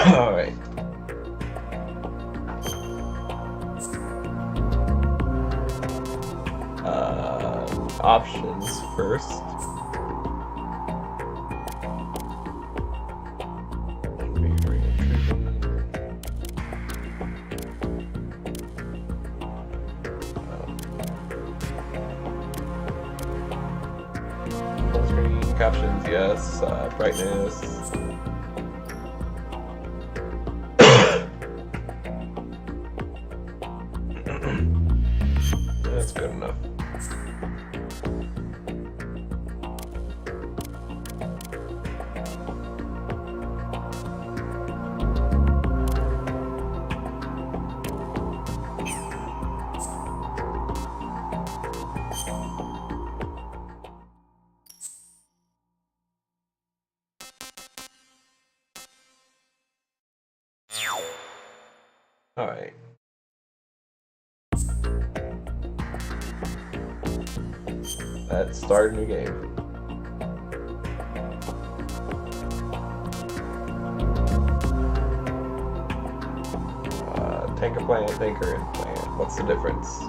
All right. Options first. Full screen captions, yes. Brightness. That's good enough. All right. Let's start a new game. Tanker plant, tanker, and plant. What's the difference?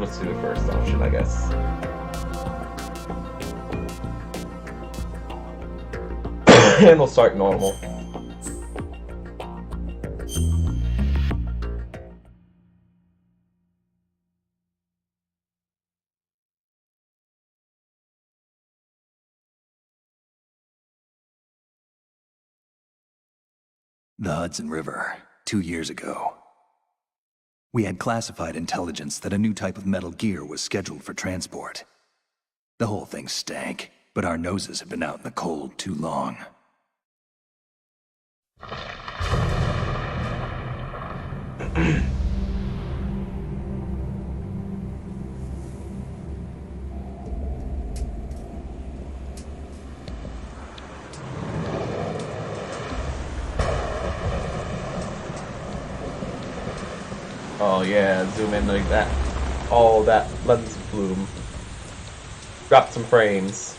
let's do the first option, I guess. And we'll start normal. The Hudson River, 2 years ago. We had classified intelligence that a new type of metal gear was scheduled for transport. The whole thing stank, but our noses had been out in the cold too long. Oh yeah, zoom in like that. All that lens bloom. Drop some frames.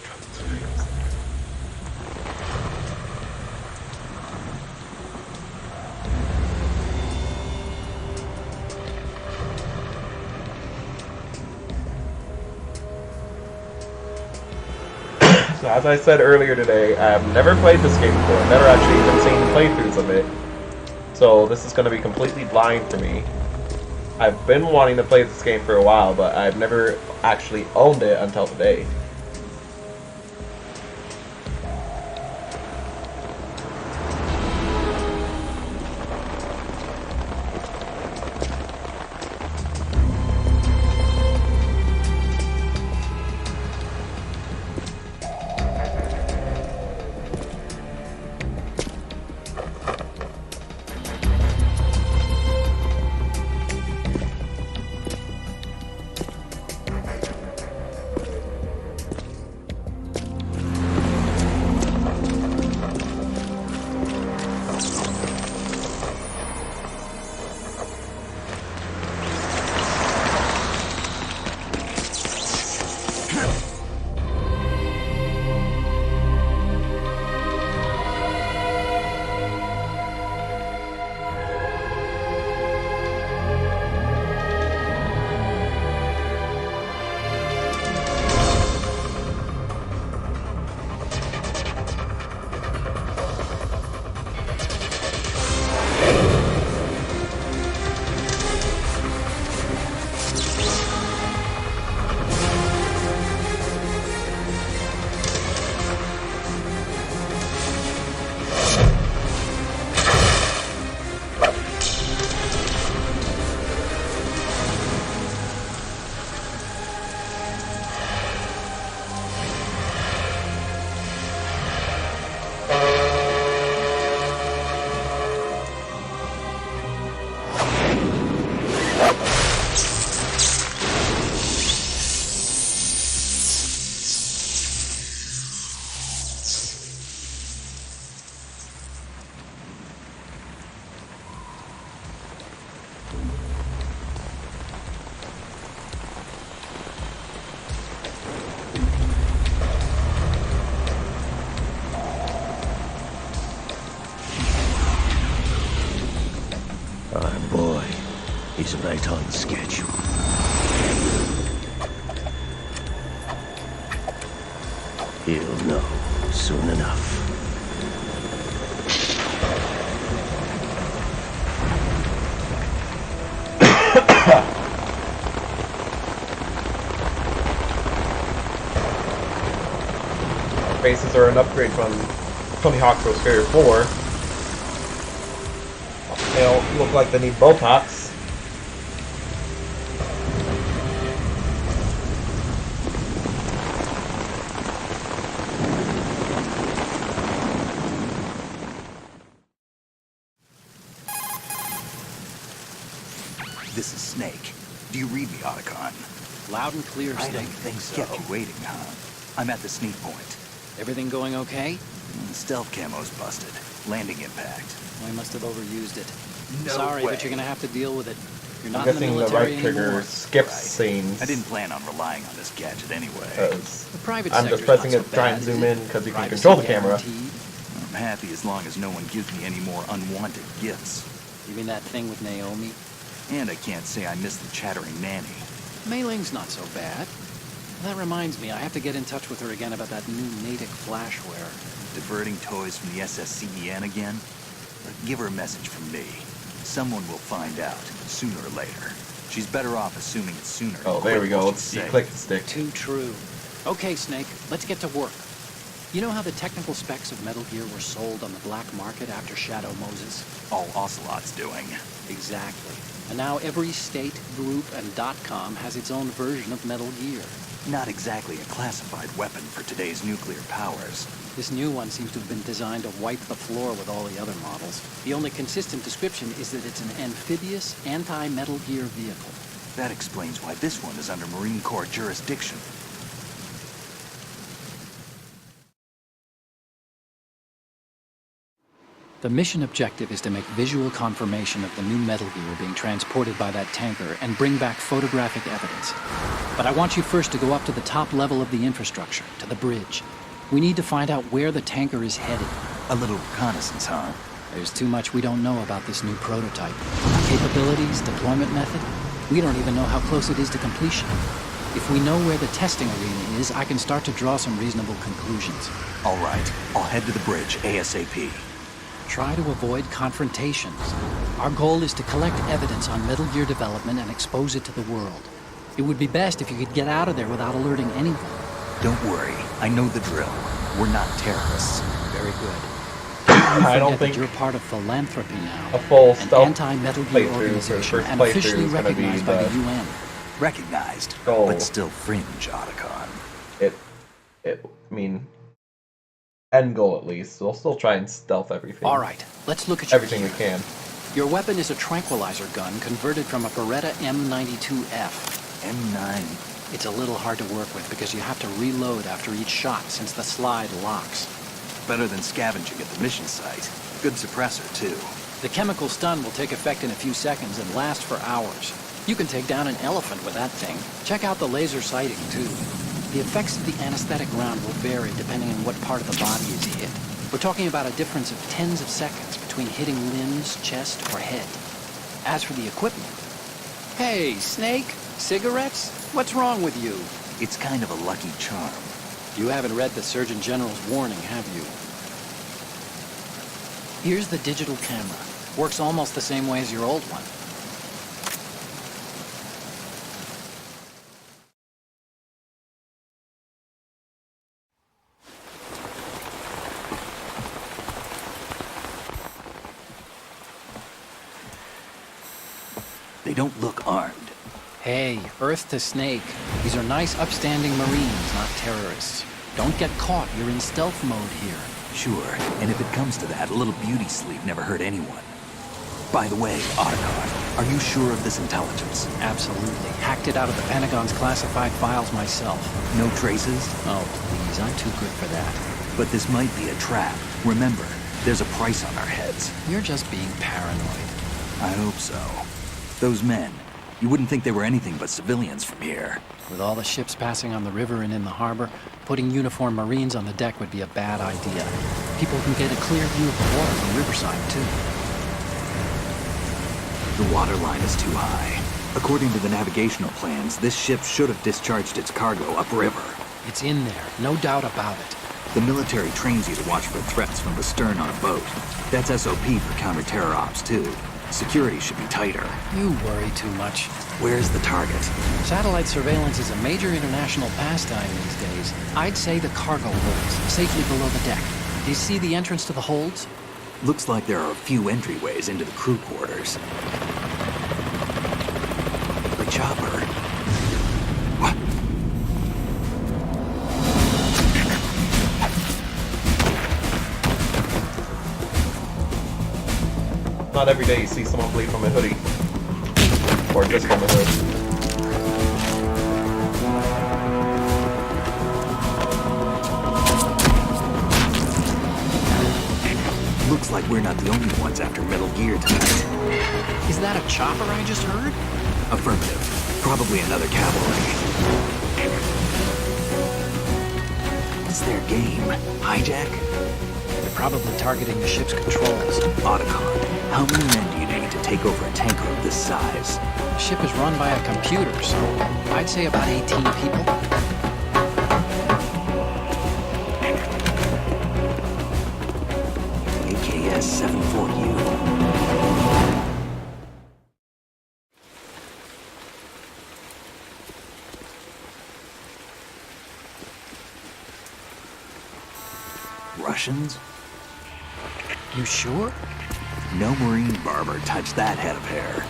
So as I said earlier today, I've never played this game before. I've never actually even seen playthroughs of it. So this is going to be completely blind for me. I've been wanting to play this game for a while, but I've never actually owned it until today. He's right on schedule. He'll know soon enough. Faces are an upgrade from Tony Hawk's Pro Skater 4. They don't look like they need Botox. This is Snake. Do you read me, Otacon? Loud and clear, I Snake. don't think so. Kept you waiting, huh? I'm at the sneak point. Everything going okay? The stealth camo's busted. Landing impact. I must have overused it. No Sorry, way. but you're gonna have to deal with it. You're I'm not in the guessing the military right trigger anymore. skips Right. scenes. I didn't plan on relying on this gadget anyway. Because The private I'm just sector's pressing not it so to try and bad, zoom is in it? because you can Privacy control the camera. guaranteed. I'm happy as long as no one gives me any more unwanted gifts. You mean that thing with Naomi? And I can't say I miss the chattering nanny. Mei Ling's not so bad. That reminds me, I have to get in touch with her again about that new Natick flashware. Diverting toys from the SSCEN again? Give her a message from me. Someone will find out, sooner or later. She's better off assuming it's sooner. Oh, there we go. Let's click the stick. Too true. Okay, Snake, let's get to work. You know how the technical specs of Metal Gear were sold on the black market after Shadow Moses? All Ocelot's doing. Exactly. And now every state, group, and .com has its own version of Metal Gear. Not exactly a classified weapon for today's nuclear powers. This new one seems to have been designed to wipe the floor with all the other models. The only consistent description is that it's an amphibious, anti-Metal Gear vehicle. That explains why this one is under Marine Corps jurisdiction. The mission objective is to make visual confirmation of the new Metal Gear being transported by that tanker and bring back photographic evidence. But I want you first to go up to the top level of the infrastructure, to the bridge. We need to find out where the tanker is headed. A little reconnaissance, huh? There's too much we don't know about this new prototype. Capabilities, deployment method. We don't even know how close it is to completion. If we know where the testing arena is, I can start to draw some reasonable conclusions. All right, I'll head to the bridge ASAP. Try to avoid confrontations. Our goal is to collect evidence on Metal Gear development and expose it to the world. It would be best if you could get out of there without alerting anyone. Don't worry, I know the drill. We're not terrorists. Very good. I don't think you're part of philanthropy now. a full An stealth anti-Metal Gear playthrough for the organization first and playthrough officially is going to be recognized by the UN. Recognized, Oh. but still fringe, Otacon. I mean, end goal at least. We'll still try and stealth everything. All right, let's look at your Everything we gear. can. Your weapon is a tranquilizer gun converted from a Beretta M92F. M9. It's a little hard to work with because you have to reload after each shot since the slide locks. Better than scavenging at the mission site. Good suppressor, too. The chemical stun will take effect in a few seconds and last for hours. You can take down an elephant with that thing. Check out the laser sighting, too. The effects of the anesthetic round will vary depending on what part of the body is hit. We're talking about a difference of tens of seconds between hitting limbs, chest, or head. As for the equipment... Hey, Snake! Cigarettes? What's wrong with you? It's kind of a lucky charm. You haven't read the Surgeon General's warning, have you? Here's the digital camera. Works almost the same way as your old one. They don't look armed. Hey, Earth to Snake. These are nice, upstanding Marines, not terrorists. Don't get caught. You're in stealth mode here. Sure, and if it comes to that, a little beauty sleep never hurt anyone. By the way, Otacon, are you sure of this intelligence? Absolutely. Hacked it out of the Pentagon's classified files myself. No traces? Oh, please. I'm too good for that. But this might be a trap. Remember, there's a price on our heads. You're just being paranoid. I hope so. Those men, you wouldn't think they were anything but civilians from here. With all the ships passing on the river and in the harbor, putting uniformed Marines on the deck would be a bad idea. People can get a clear view of the water from Riverside, too. The water line is too high. According to the navigational plans, this ship should have discharged its cargo upriver. It's in there, no doubt about it. The military trains you to watch for threats from the stern on a boat. That's SOP for counter-terror ops, too. Security should be tighter. You worry too much. Where's the target? Satellite surveillance is a major international pastime these days. I'd say the cargo holds, safely below the deck. Do you see the entrance to the holds? Looks like there are a few entryways into the crew quarters. The chopper. What? Not every day you see someone bleed from a hoodie. Or just from a hood. Looks like we're not the only ones after Metal Gear tonight. Is that a chopper I just heard? Affirmative. Probably another cavalry. What's their game? Hijack? They're probably targeting the ship's controls. Otacon, how many men do you need to take take over a tanker of this size? The ship is run by a computer, so I'd say about 18 people. AKS 74U. Russians? You sure? No Marine barber touched that head of hair.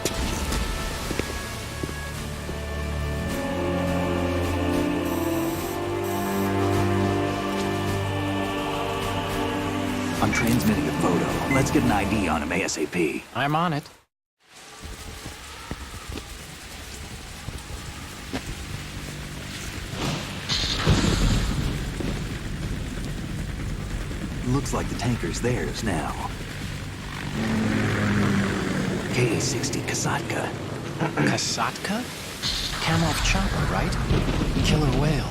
I'm transmitting a photo. Let's get an ID on him ASAP. I'm on it. Looks like the tanker's theirs now. KA-60 Kasatka. Kasatka? Kamov chopper, right? Killer whale.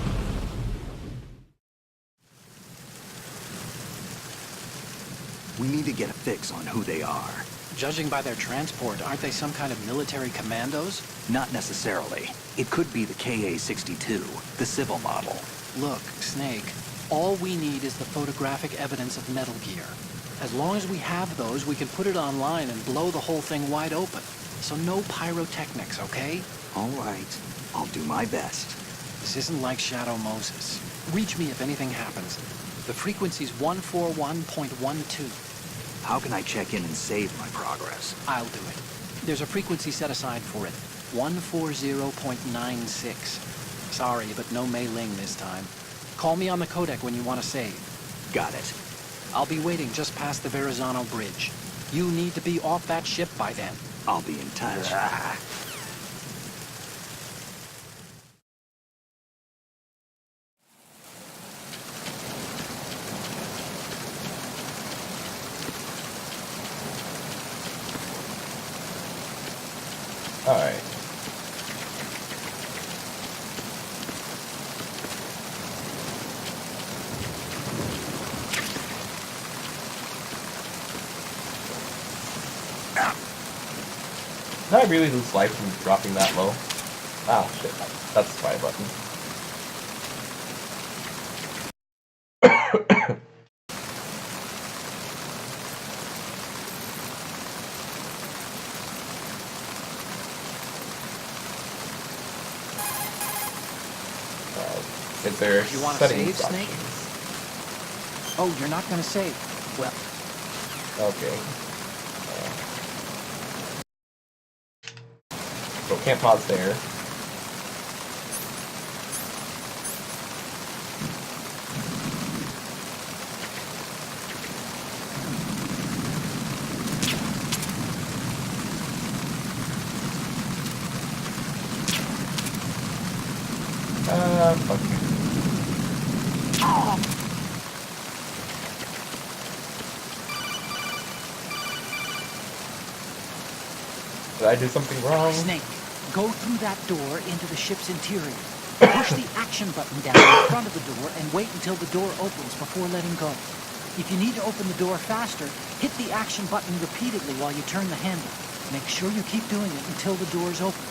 We need to get a fix on who they are. Judging by their transport, aren't they some kind of military commandos? Not necessarily. It could be the KA-62, the civil model. Look, Snake, all we need is the photographic evidence of Metal Gear. As long as we have those, we can put it online and blow the whole thing wide open. So no pyrotechnics, okay? All right. I'll do my best. This isn't like Shadow Moses. Reach me if anything happens. The frequency's 141.12. How can I check in and save my progress? I'll do it. There's a frequency set aside for it. 140.96. Sorry, but no Mei Ling this time. Call me on the codec when you want to save. Got it. I'll be waiting just past the Verrazano Bridge. You need to be off that ship by then. I'll be in touch. Alright. Did I really lose life from dropping that low? Ah, shit. That's the fire button. Is there You want to settings save, Snake? options? Oh, you're not gonna save. Well, Okay. So can't pause there. Fuck you. Did I do something wrong? Snake, go through that door into the ship's interior. Push the action button down in front of the door and wait until the door opens before letting go. If you need to open the door faster, hit the action button repeatedly while you turn the handle. Make sure you keep doing it until the door's open.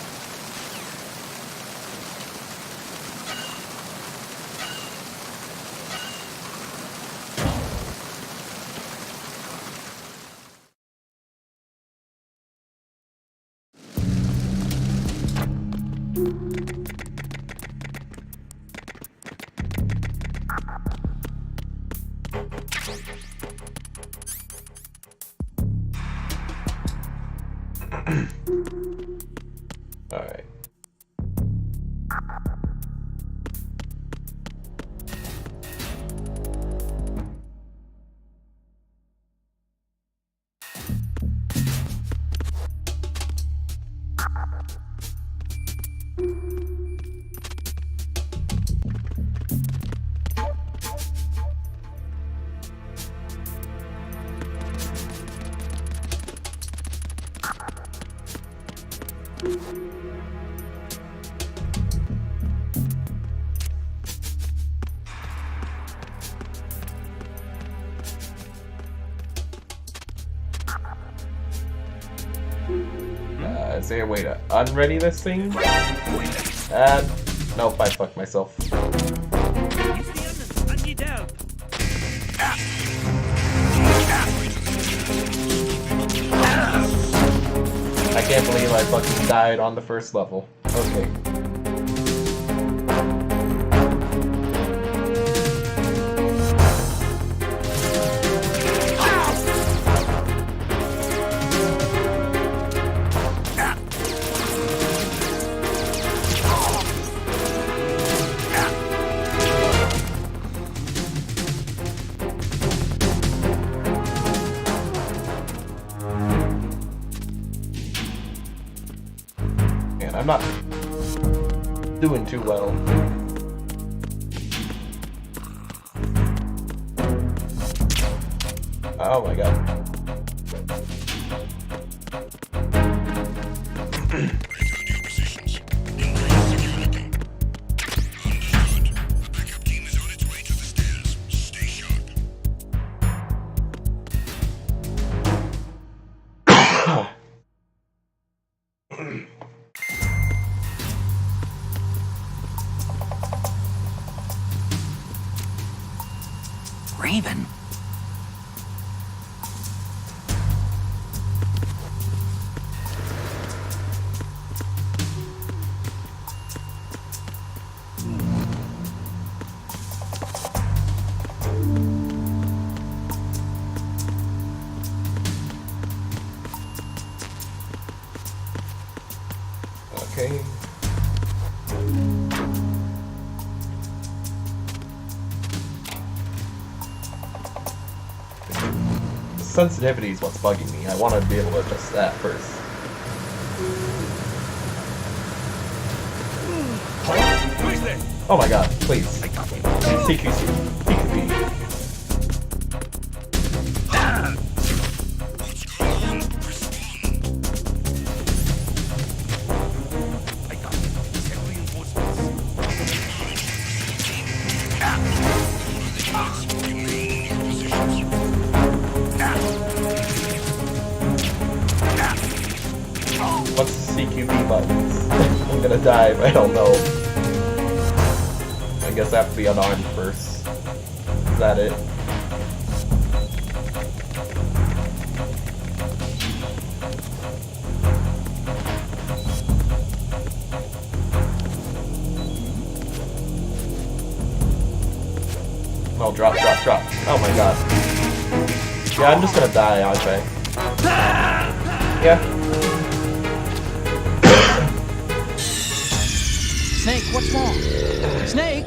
Alright. Is there a way to unready this thing? Nope, I fucked myself. I can't believe I fucking died on the first level. Okay. I'm not doing too well. Oh my god. Raven? Okay. Sensitivity is what's bugging me. I want to be able to adjust that first. Oh my god, please. CQC. CQP. What's the CQB buttons? I'm gonna die, but I don't know. I guess I have to be unarmed first. Is that it? Oh, drop, drop, drop. Oh my god. Yeah, I'm just gonna die, aren't I? Yeah. Snake, what's wrong? Snake!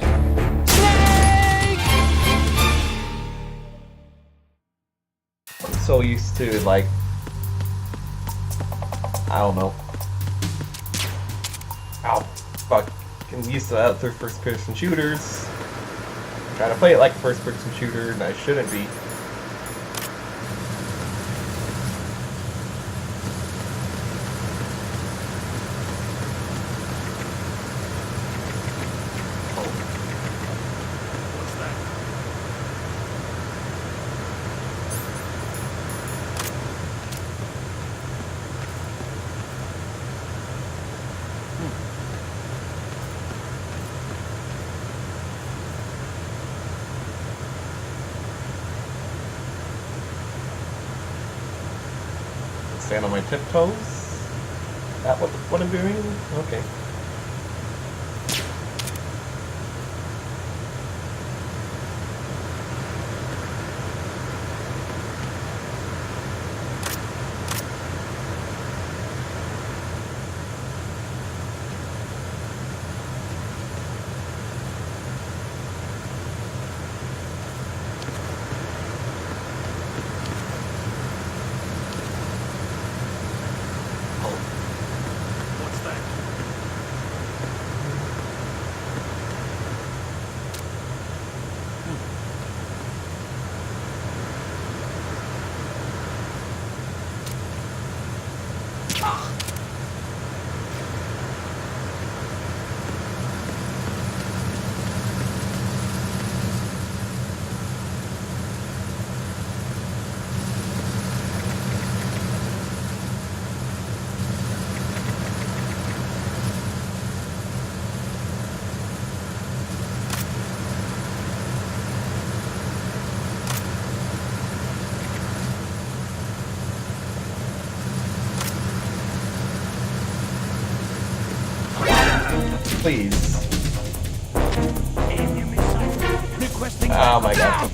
Snake! I'm so used to, like, I don't know. Ow, fuck. I'm used to that through first-person shooters. I'm trying to play it like a first-person shooter, and I shouldn't be. Stand on my tiptoes? Is that what I'm doing? Okay. please. Oh my god.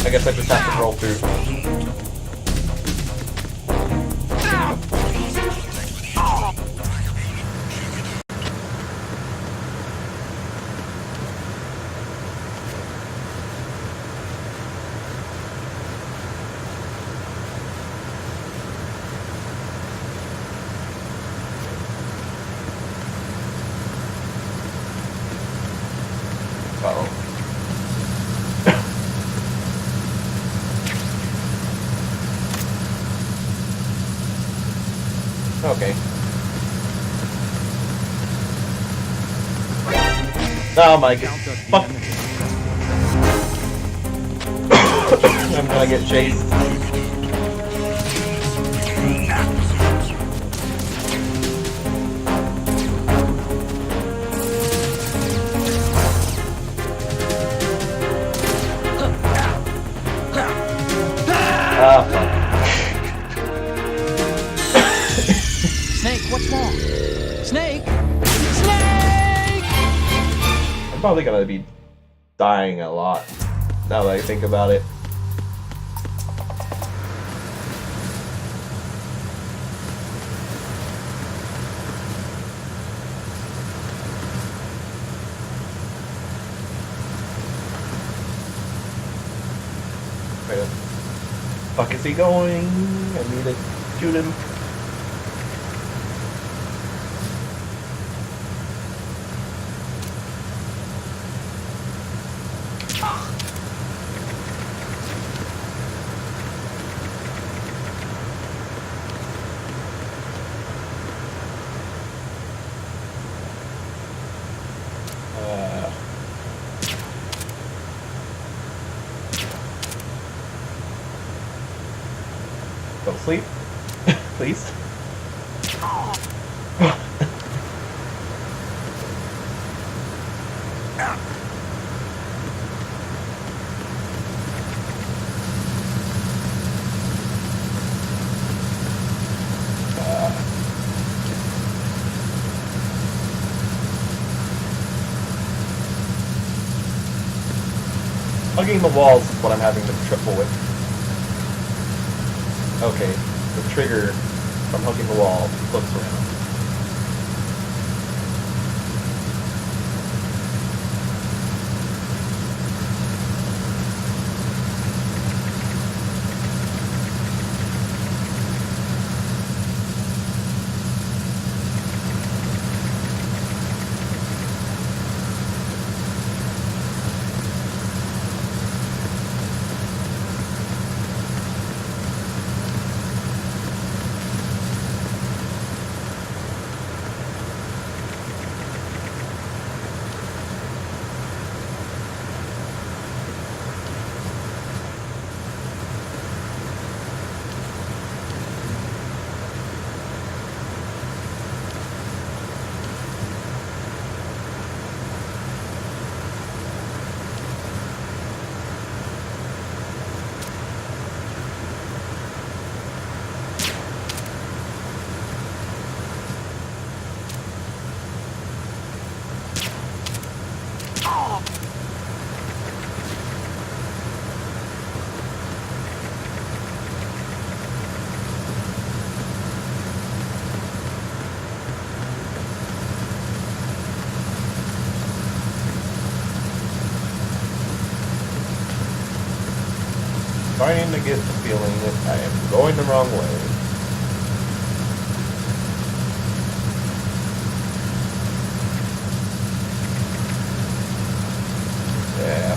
I guess I just have to roll through. Okay. Oh my god. Fuck. I'm gonna get chased. Ah, fuck. Snake, what's wrong? Snake! Snake! I'm probably gonna be dying a lot now that I think about it. Where the fuck is he going? I need to shoot him. Go to sleep, please. Hugging the walls is what I'm having to triple with. Okay, the trigger from hugging the wall flips around. Starting to get the feeling that I am going the wrong way. Yeah.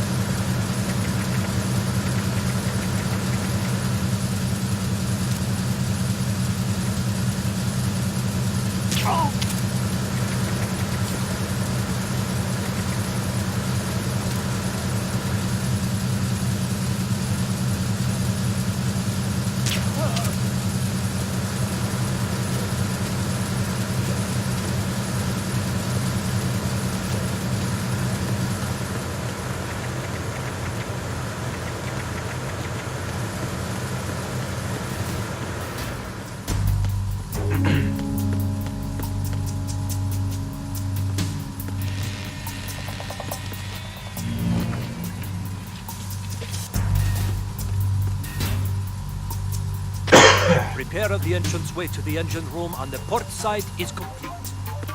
Repair of the entranceway to the engine room on the port side is complete.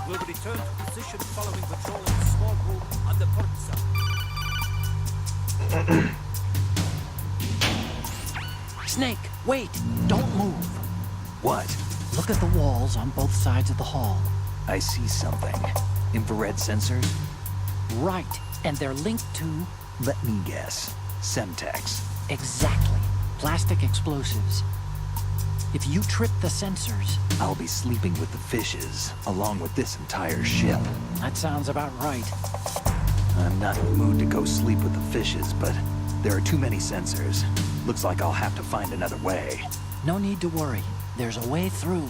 We'll return to position following patrol in the small room on the port side. Snake, wait! Don't move. What? Look at the walls on both sides of the hall. I see something. Infrared sensors? Right, and they're linked to... Let me guess. Semtex. Exactly. Plastic explosives. If you trip the sensors... I'll be sleeping with the fishes, along with this entire ship. That sounds about right. I'm not in the mood to go sleep with the fishes, but there are too many sensors. Looks like I'll have to find another way. No need to worry. There's a way through.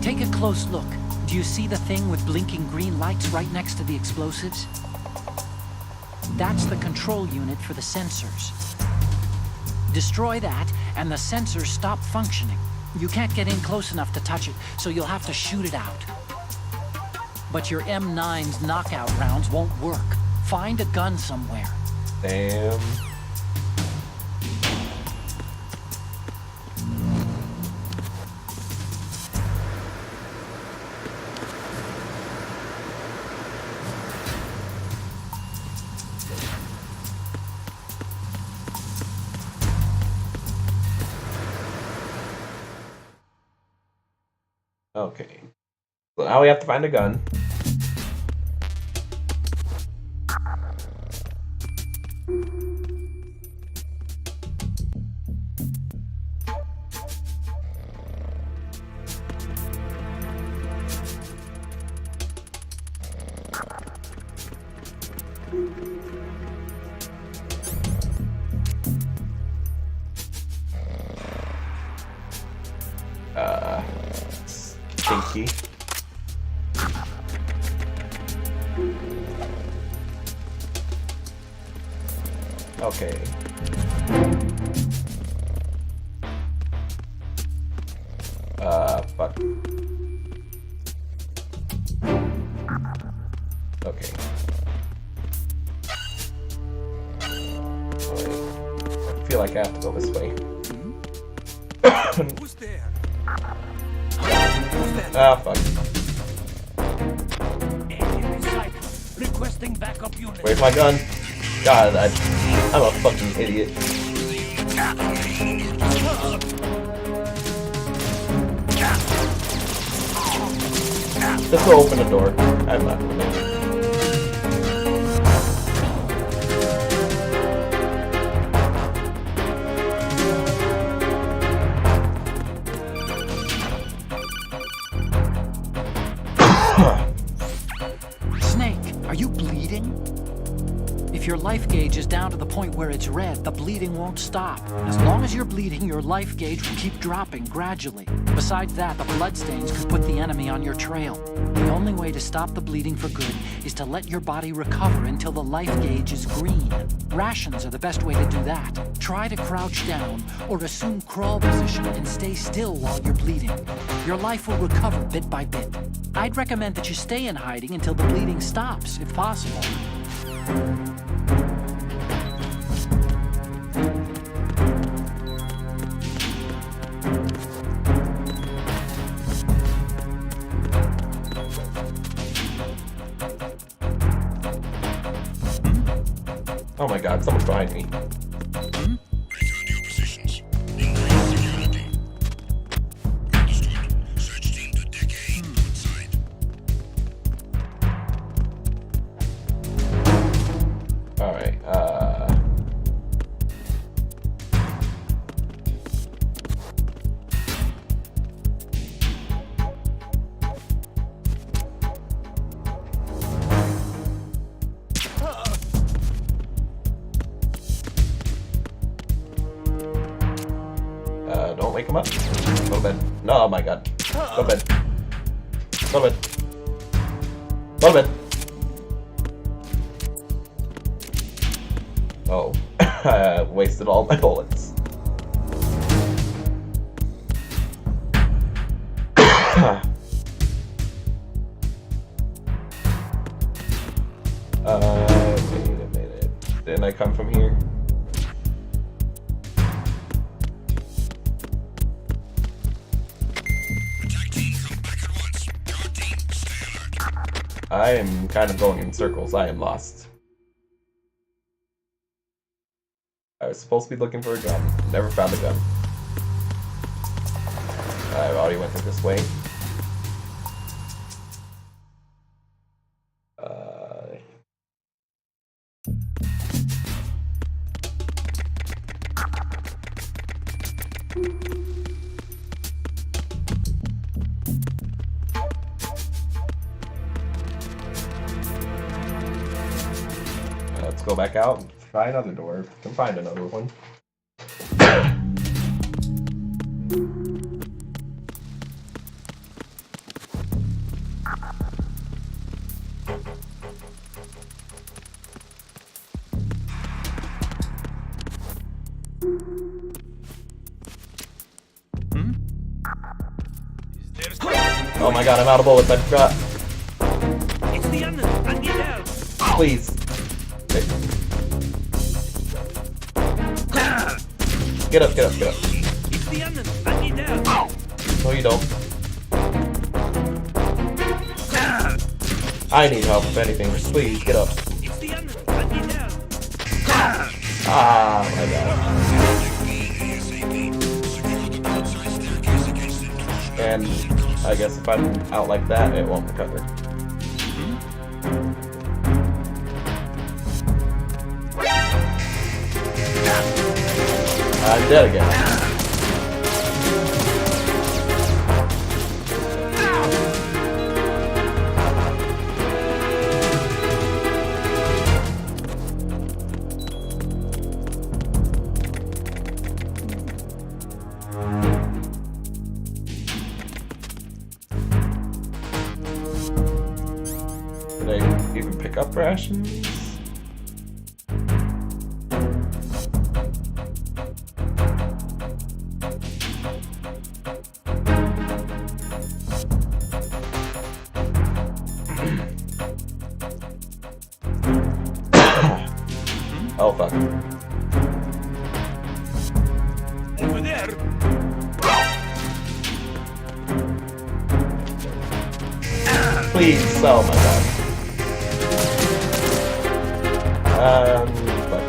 Take a close look. Do you see the thing with blinking green lights right next to the explosives? That's the control unit for the sensors. Destroy that, and the sensors stop functioning. You can't get in close enough to touch it, so you'll have to shoot it out. But your M9's knockout rounds won't work. Find a gun somewhere. Damn. Okay. So now we have to find a gun. Stinky. Okay. Fuck. Okay. Alright. I feel like I have to go this way. Who's there? Ah, fuck. Requesting backup unit. Where's my gun? God, I'm a fucking idiot. Just go open the door. I'm not gonna do it. Snake, are you bleeding? If your life gauge is down to the point where it's red, the bleeding won't stop. As long as you're bleeding, your life gauge will keep dropping gradually. Besides that, the bloodstains could put the enemy on your trail. The only way to stop the bleeding for good is to let your body recover until the life gauge is green. Rations are the best way to do that. Try to crouch down or assume crawl position and stay still while you're bleeding. Your life will recover bit by bit. I'd recommend that you stay in hiding until the bleeding stops, if possible. Oh my god, someone's behind me. Return to your positions. Increase security. Understood. Search team to deck A, port side. Alright, don't wake him up. Go to bed. No, oh my god. Go to bed. Go to bed. Go to bed. Oh. I wasted all my bullets. Wait a minute. Didn't I come from here? I am kind of going in circles. I am lost. I was supposed to be looking for a gun. Never found a gun. I already went this way. Let's go back out and try another door. Can find another one. Oh my god, I'm out of bullets. I forgot. It's the unknown. I need help. Please. Okay. Get up, get up, get up. It's the unknown. I need help. No, you don't. I need help, if anything. Please, get up. It's the unknown. I need help. Ah, my god. And I guess if I'm out like that, it won't recover. I'm dead again. Did I even pick up rations? Oh fuck. Over there. Please, oh my god. Fuck.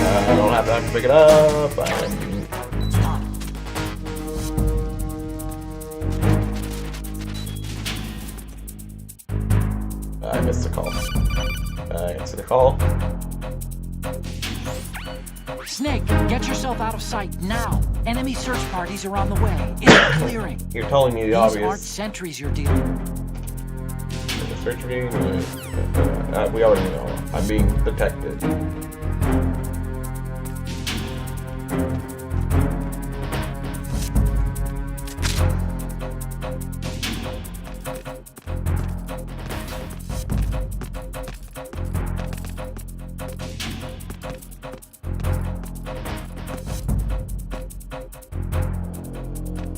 I don't have time to pick it up. I missed the call. Answer the call. Snake, get yourself out of sight now. Enemy search parties are on the way. It's a clearing. You're telling me the These aren't obvious. sentries you're dealing with. Search me. We already know. I'm being detected.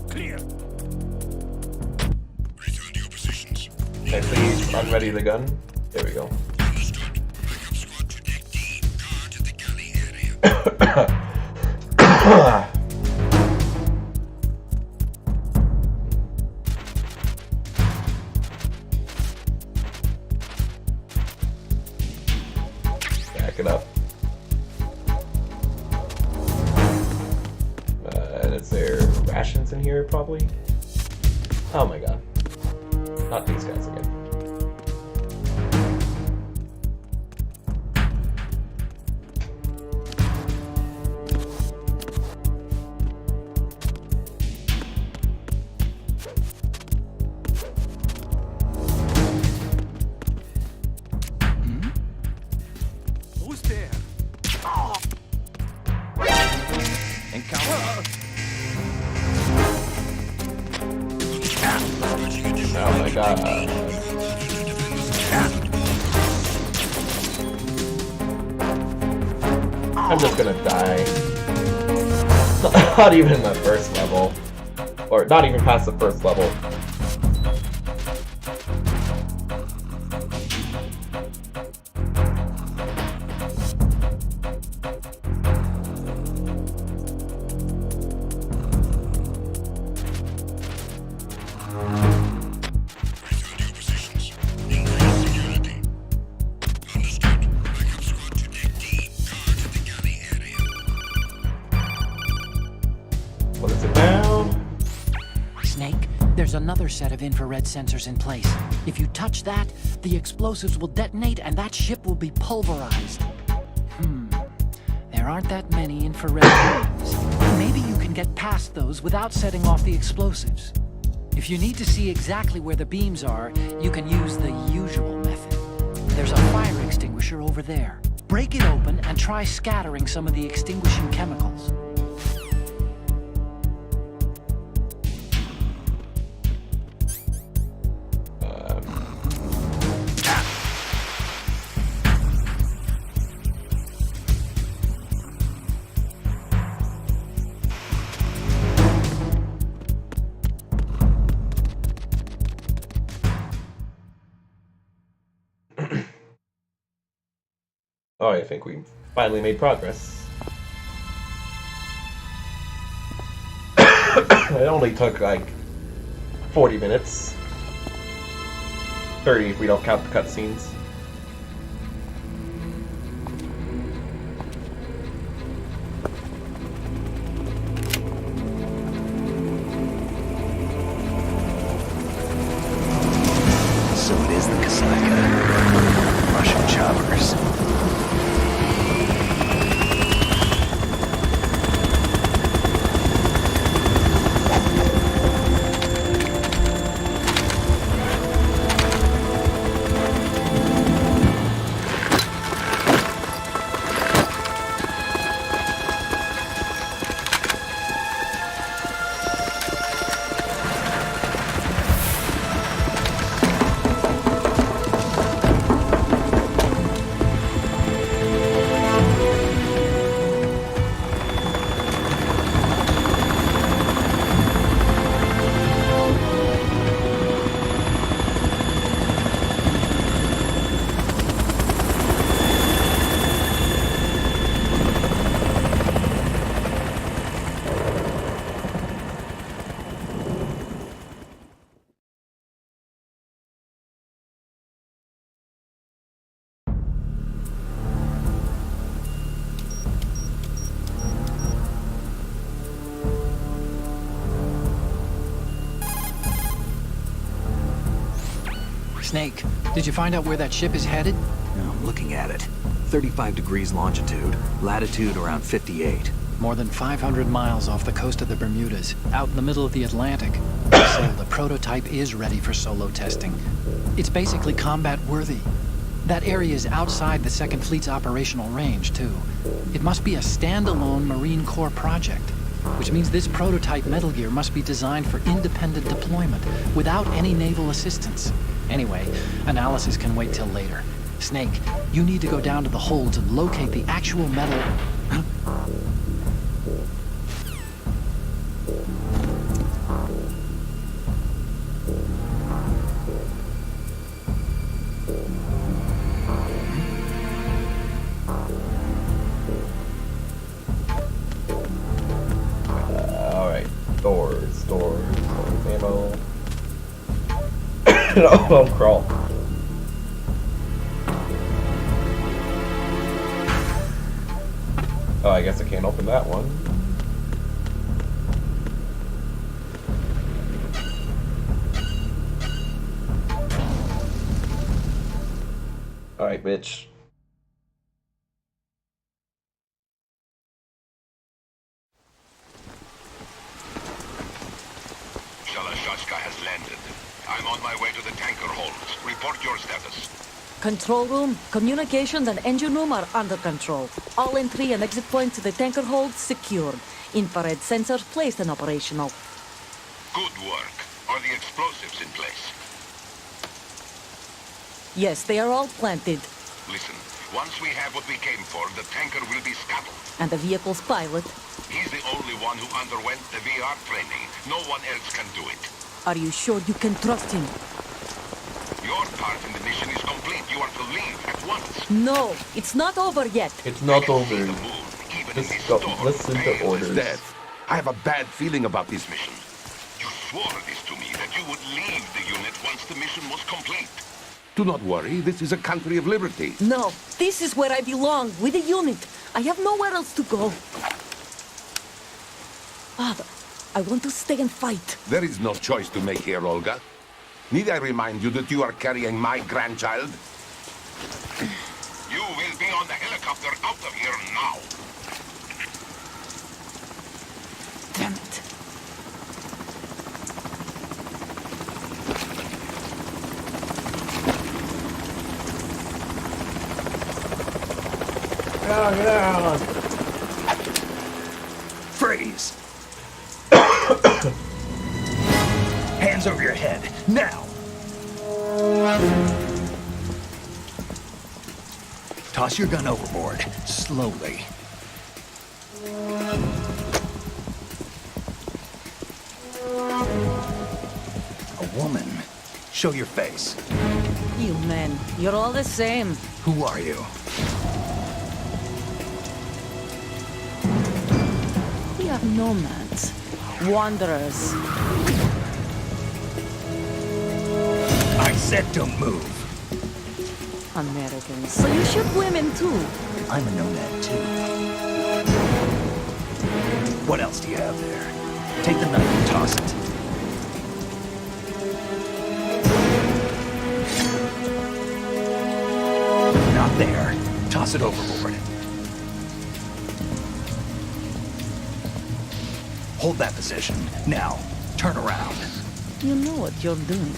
Clear. Return to your positions. Can I please unready the gun? There we go. Understood. Backup squad to deck D. Guard the galley area. Back it up. And is there rations in here, probably? Oh my god. Not these guys again. Who's there? Encounter. Oh my god. I'm just gonna die. Not even in the first level. Or not even past the first level. there's another set of infrared sensors in place. If you touch that, the explosives will detonate and that ship will be pulverized. There aren't that many infrared beams. Maybe you can get past those without setting off the explosives. If you need to see exactly where the beams are, you can use the usual method. There's a fire extinguisher over there. Break it open and try scattering some of the extinguishing chemicals. Oh, I think we finally made progress. It only took like 40 minutes. 30 if we don't count the cutscenes. So it is the Kasaka. Russian choppers. Snake, did you find out where that ship is headed? I'm looking at it. 35 degrees longitude, latitude around 58. More than 500 miles off the coast of the Bermudas, out in the middle of the Atlantic. So the prototype is ready for solo testing. It's basically combat-worthy. That area is outside the Second Fleet's operational range, too. It must be a standalone Marine Corps project, which means this prototype Metal Gear must be designed for independent deployment, without any naval assistance. Anyway, analysis can wait till later. Snake, you need to go down to the holds and locate the actual metal... Alright. Doors, ammo. Oh, crawl. Oh, I guess I can't open that one. Alright, bitch. Shalashaska has landed. I'm on my way to the tanker holds. Report your status. Control room, communications and engine room are under control. All entry and exit points to the tanker hold secured. Infrared sensors placed and operational. Good work. Are the explosives in place? Yes, they are all planted. Listen, once we have what we came for, the tanker will be scuttled. And the vehicle's pilot. He's the only one who underwent the VR training. No one else can do it. Are you sure you can trust him? Your part in the mission is complete. You are to leave at once. No, it's not over yet. It's not over. See the moon, even in Just this go, storm. listen to orders. Death. I have a bad feeling about this mission. You swore this to me, that you would leave the unit once the mission was complete. Do not worry, this is a country of liberty. No, this is where I belong, with the unit. I have nowhere else to go. Father, I want to stay and fight. There is no choice to make here, Olga. Need I remind you that you are carrying my grandchild? You will be on the helicopter out of here now. Damn it. Get out! Freeze! Hands over your head, now! Toss your gun overboard, slowly. A woman. Show your face. You men, you're all the same. Who are you? We are nomads, wanderers. I said don't move. Americans. So you shoot women too. I'm a nomad too. What else do you have there? Take the knife and toss it. Not there. Toss it overboard. Hold that position. Now, turn around. You know what you're doing.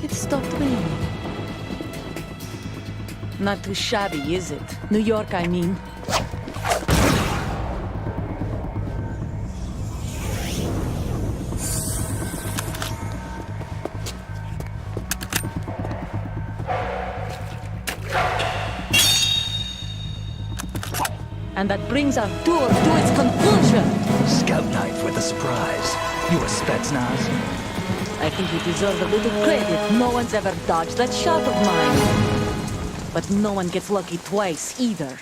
It stopped raining. Not too shabby, is it? New York, I mean. And that brings our tour to its conclusion. Scout knife with a surprise. You a Spetsnaz? I think you deserve a little credit. No one's ever dodged that shot of mine. But no one gets lucky twice, either.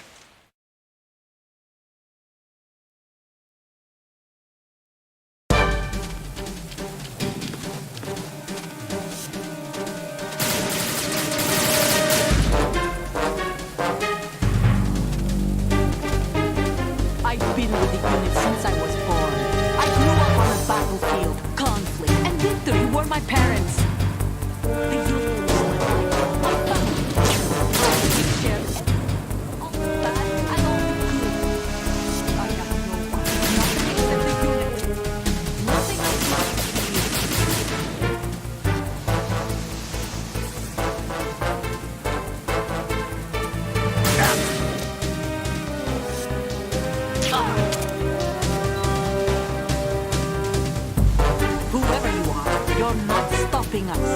I've been with the unit since I was born. I grew up on the battlefield. Conflict and victory were my parents. The unit was my family. We shared all the bad and all the good. I got no one, nothing except the unit. Nothing else matters to me. Whoever you are, you're not stopping us.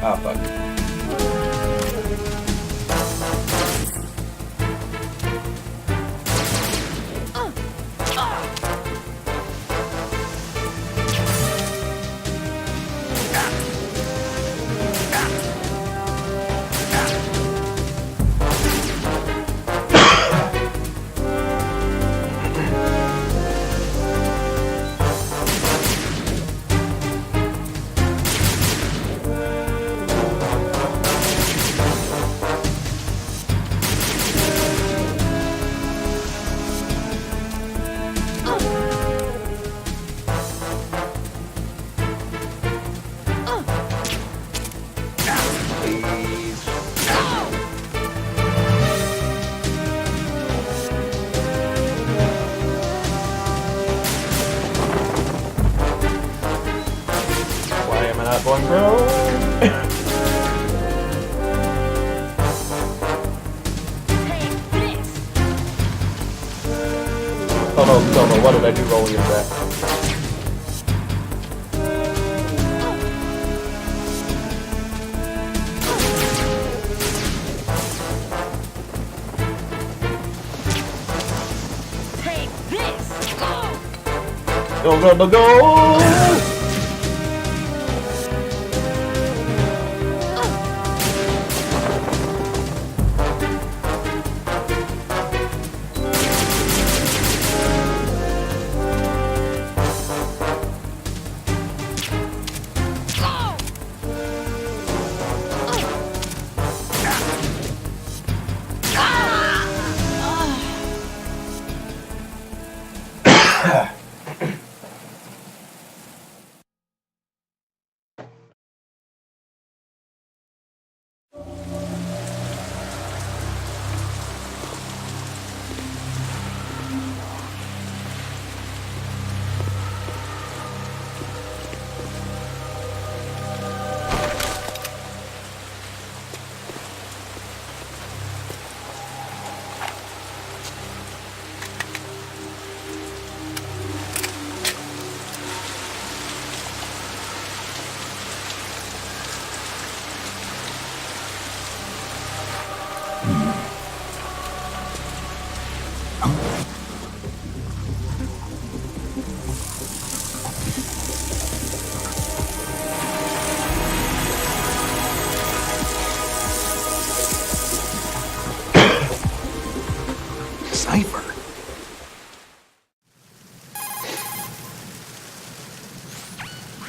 Ah, fuck. Why am I not going pro? Oh no, what did I do rolling into that? Take this! Go!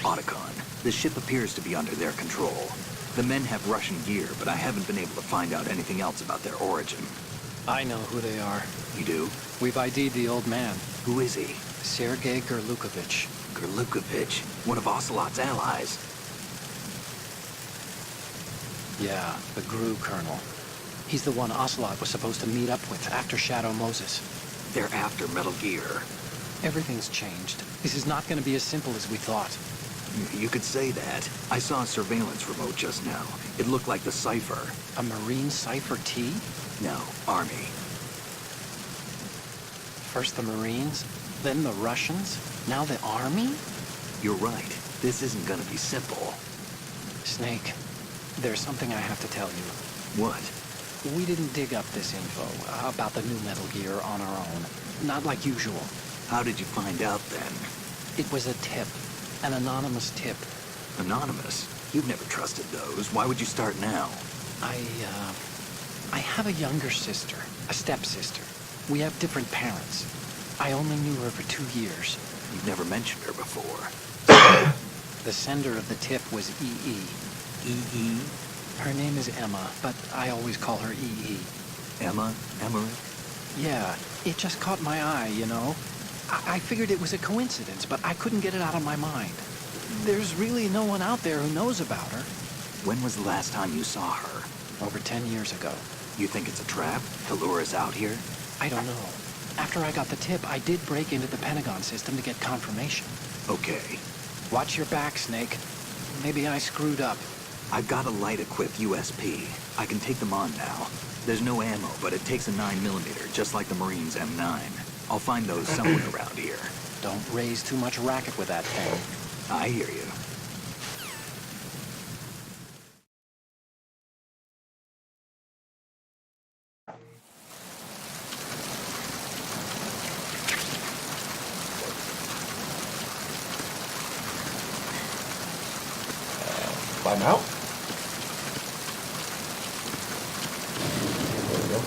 Otacon. The ship appears to be under their control. The men have Russian gear, but I haven't been able to find out anything else about their origin. I know who they are. You do? We've ID'd the old man, Who is he? Sergei Gerlukovich. Gerlukovich, one of Ocelot's allies. Yeah, the GRU colonel. He's the one Ocelot was supposed to meet up with after Shadow Moses. They're after Metal Gear. Everything's changed. This is not going to be as simple as we thought. You could say that. I saw a surveillance remote just now. It looked like the Cypher. A Marine Cypher T? No, Army. First the Marines, then the Russians, now the Army? You're right. This isn't gonna be simple. Snake, there's something I have to tell you. What? We didn't dig up this info about the new Metal Gear on our own. Not like usual. How did you find out then? It was a tip. An anonymous tip. Anonymous? You've never trusted those. Why would you start now? I have a younger sister, a stepsister. We have different parents. I only knew her for 2 years. You've never mentioned her before. The sender of the tip was EE. E.E.? Her name is Emma, but I always call her EE. Emma? Emmerich? Yeah, it just caught my eye, you know? I figured it was a coincidence, but I couldn't get it out of my mind. There's really no one out there who knows about her. When was the last time you saw her? Over 10 years ago. You think it's a trap to lure us out here? I don't know. After I got the tip, I did break into the Pentagon system to get confirmation. Okay. Watch your back, Snake. Maybe I screwed up. I've got a light-equipped USP. I can take them on now. There's no ammo, but it takes a 9mm, just like the Marines' M9. I'll find those somewhere around here. Don't raise too much racket with that thing. I hear you. Climb out. There we go.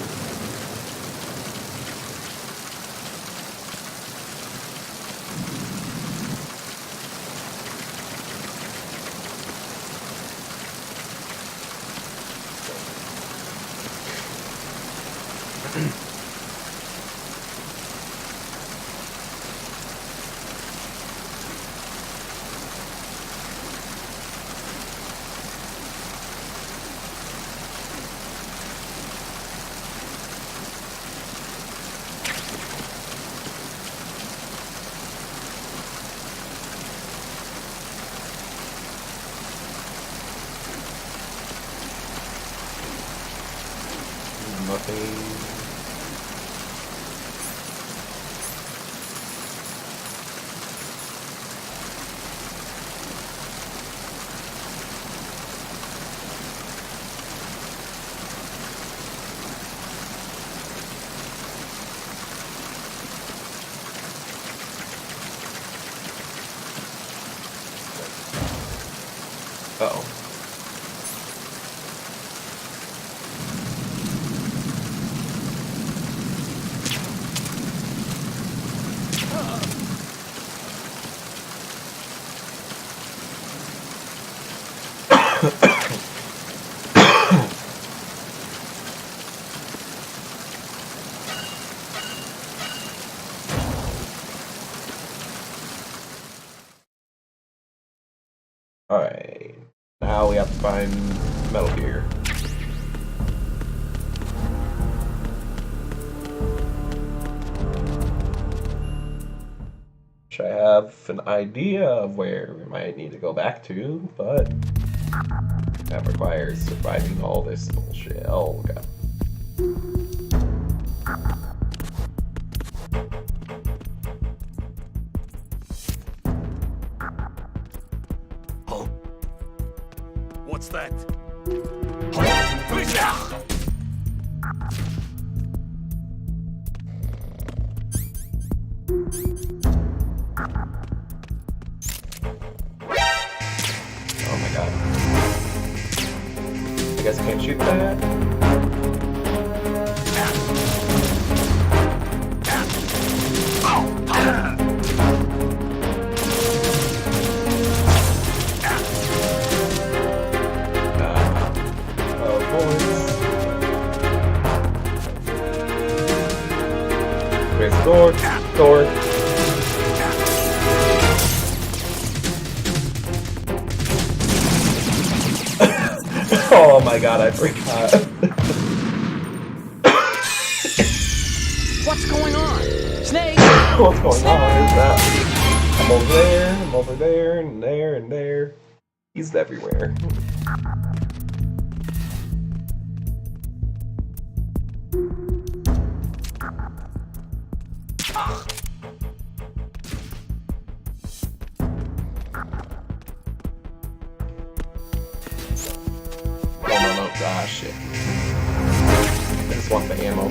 Nothing. Uh-oh. Alright, now we have to find Metal Gear. Which I have an idea of where we might need to go back to, but that requires surviving all this bullshit. Oh god. What's that? Oh my god. I guess I can't shoot that? Oh my god, I forgot. What's going on? Snake! What's going on is that I'm over there, I'm over there, and there, and there. He's everywhere. No. Ah, shit. I just want the ammo.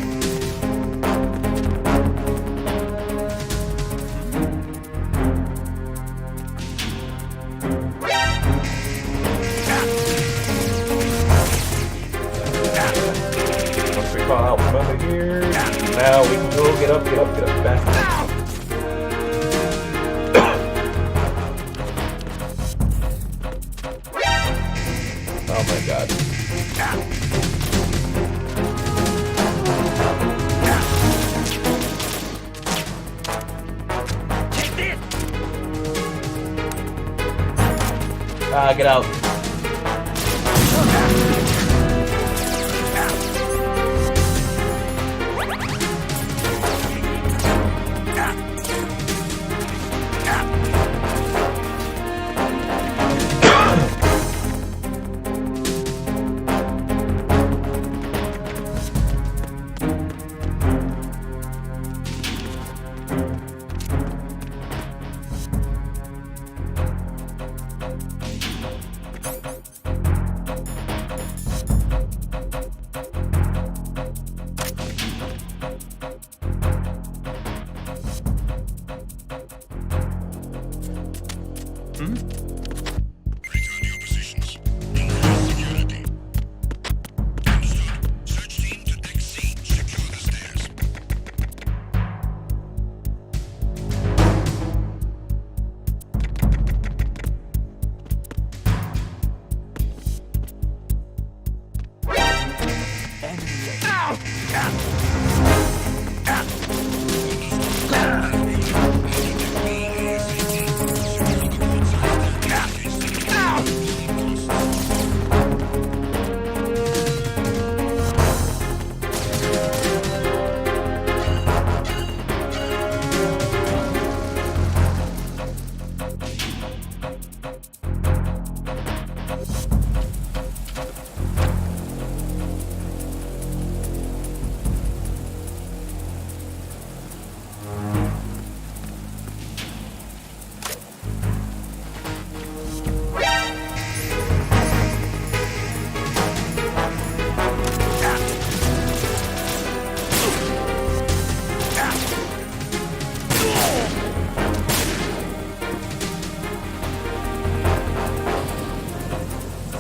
Once we crawl out from under here, now we can go get up fast. Oh my god. Ah, get out.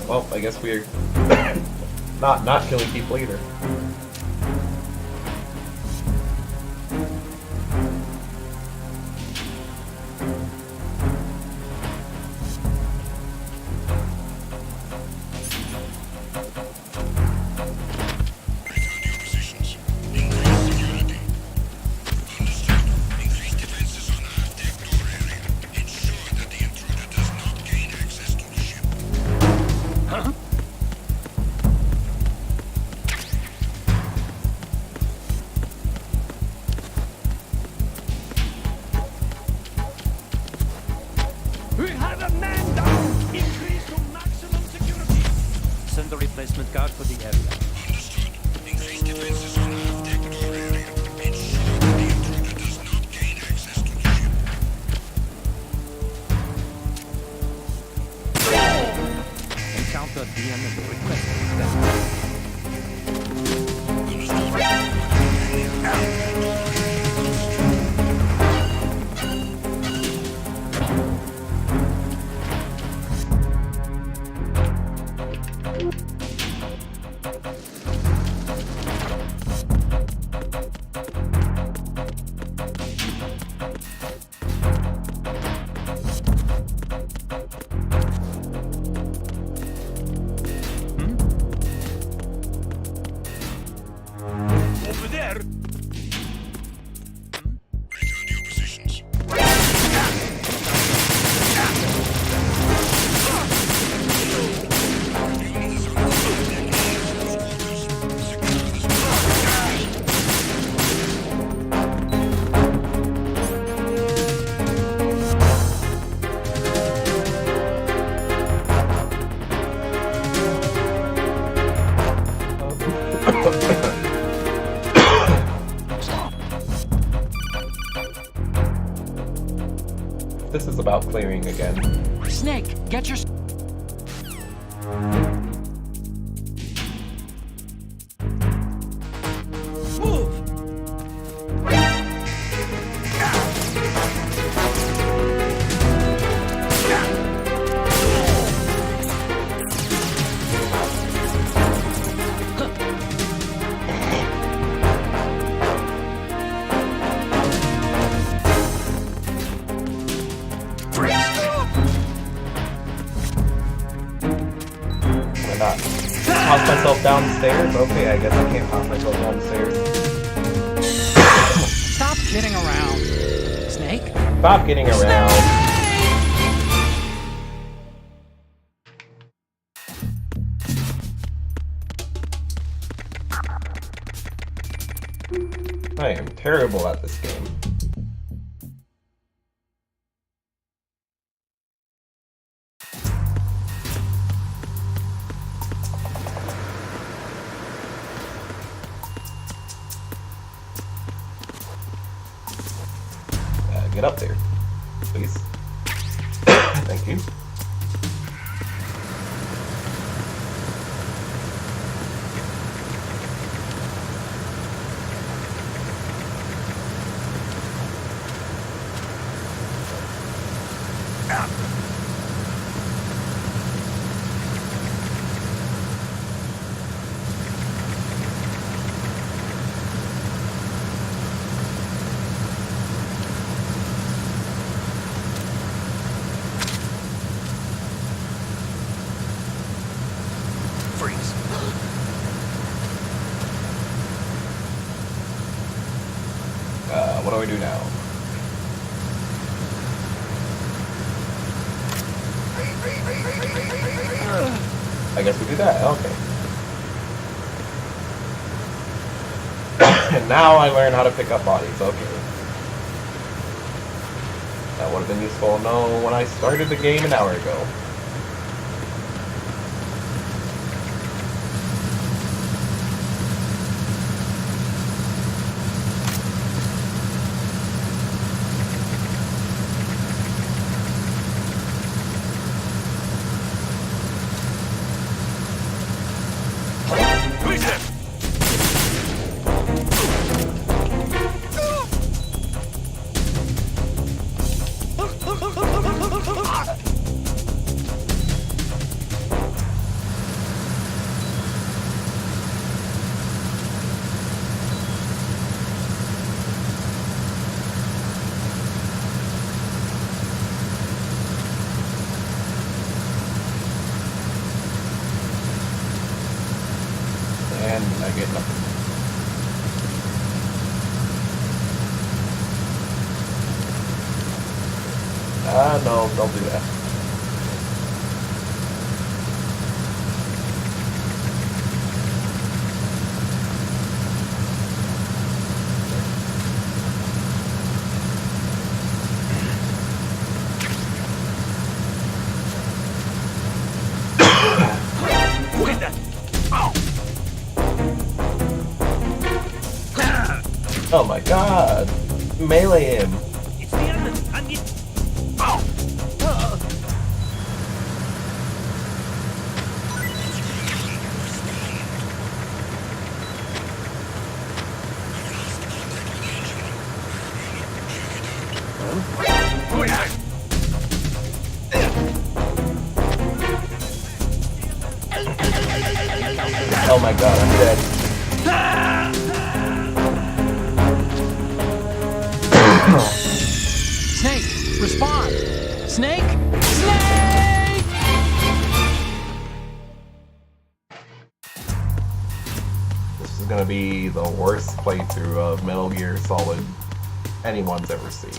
Well, I guess we're not killing people either. We have a man down! Increase to maximum security! Send a replacement guard for the area. Understood. Increase defenses on half-deck door area. Ensure that the intruder does not gain access to the ship. Encounter the enemy. Requesting that. This is about clearing again. Snake, get your... Not toss myself downstairs? Okay, I guess I can't toss myself downstairs. Stop kidding around. Snake? Stop getting around. I am terrible at this game. Get up there, please. Thank you. What do I do now? I guess we do that. Okay. And now I learn how to pick up bodies. Okay. That would have been useful to know when I started the game an hour ago. And I get nothing. No, don't do that. Oh my god! Melee him! It's the enemy! I need... Oh my god, I'm dead. Snake, respond! Snake? Snake! This is gonna be the worst playthrough of Metal Gear Solid anyone's ever seen.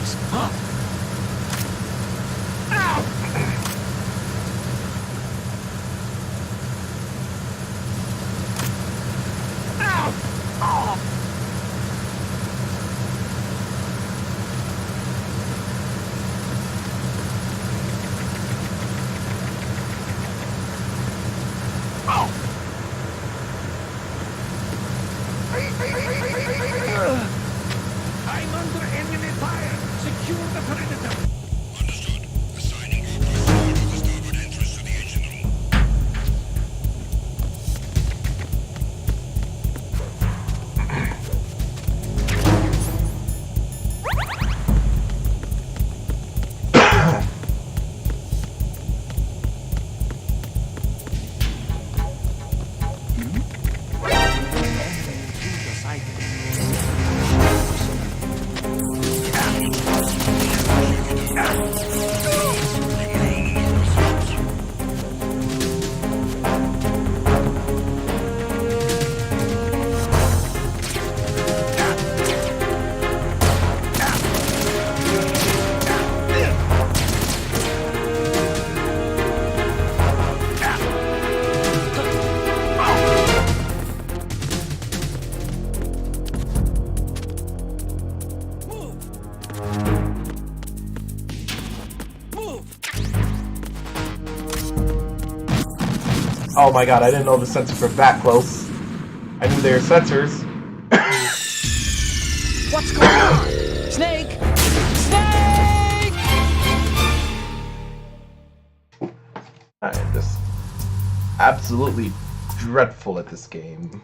box, huh? I'm under enemy fire. Secure the perimeter. Understood. Assigning course to the starboard entrance to the engine room. Oh my god, I didn't know the sensors were that close. I knew they were sensors. What's going on? Snake! Snake! I am just absolutely dreadful at this game.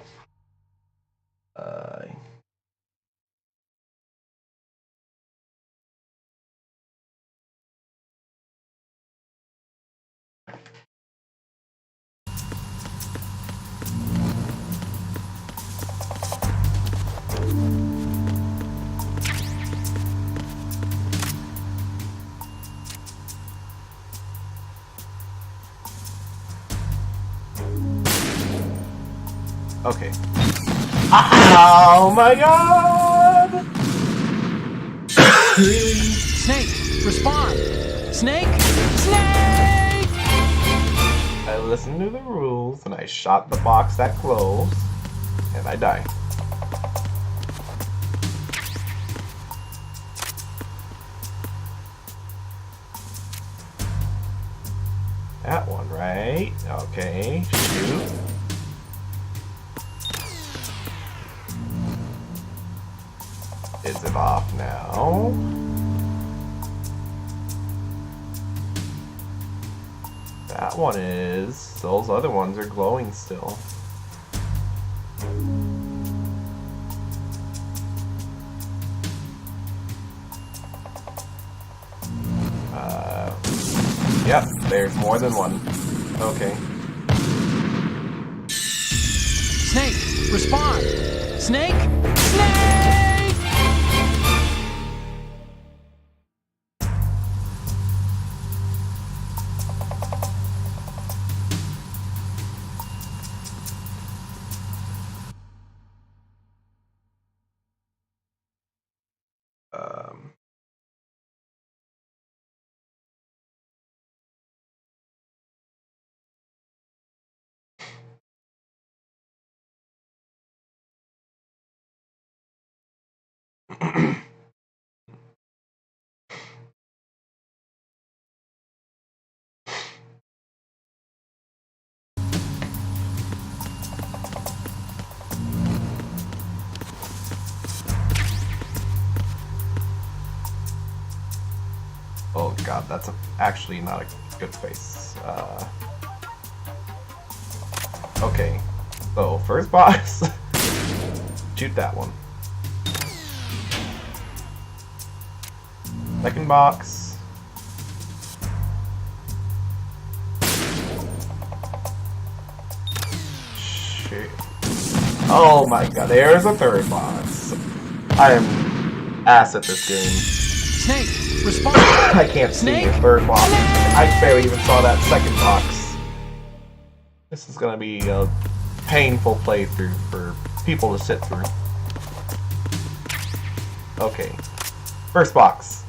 Okay. Oh my god! Really? Snake, respond! Snake! Snake! I listened to the rules and I shot the box that closed, and I die. That one, right? Okay, shoot. Is it off now? That one is. Those other ones are glowing still. Yep, there's more than one. Okay. Snake, respond! Snake! Snake! Oh god, that's actually not a good face. Okay, so first box, shoot that one. Second box. Shit. Oh my god, there's a third box. I am ass at this game. Snake, respond! I can't see Snake? a third box. I barely even saw that second box. This is gonna be a painful playthrough for people to sit through. Okay. First box.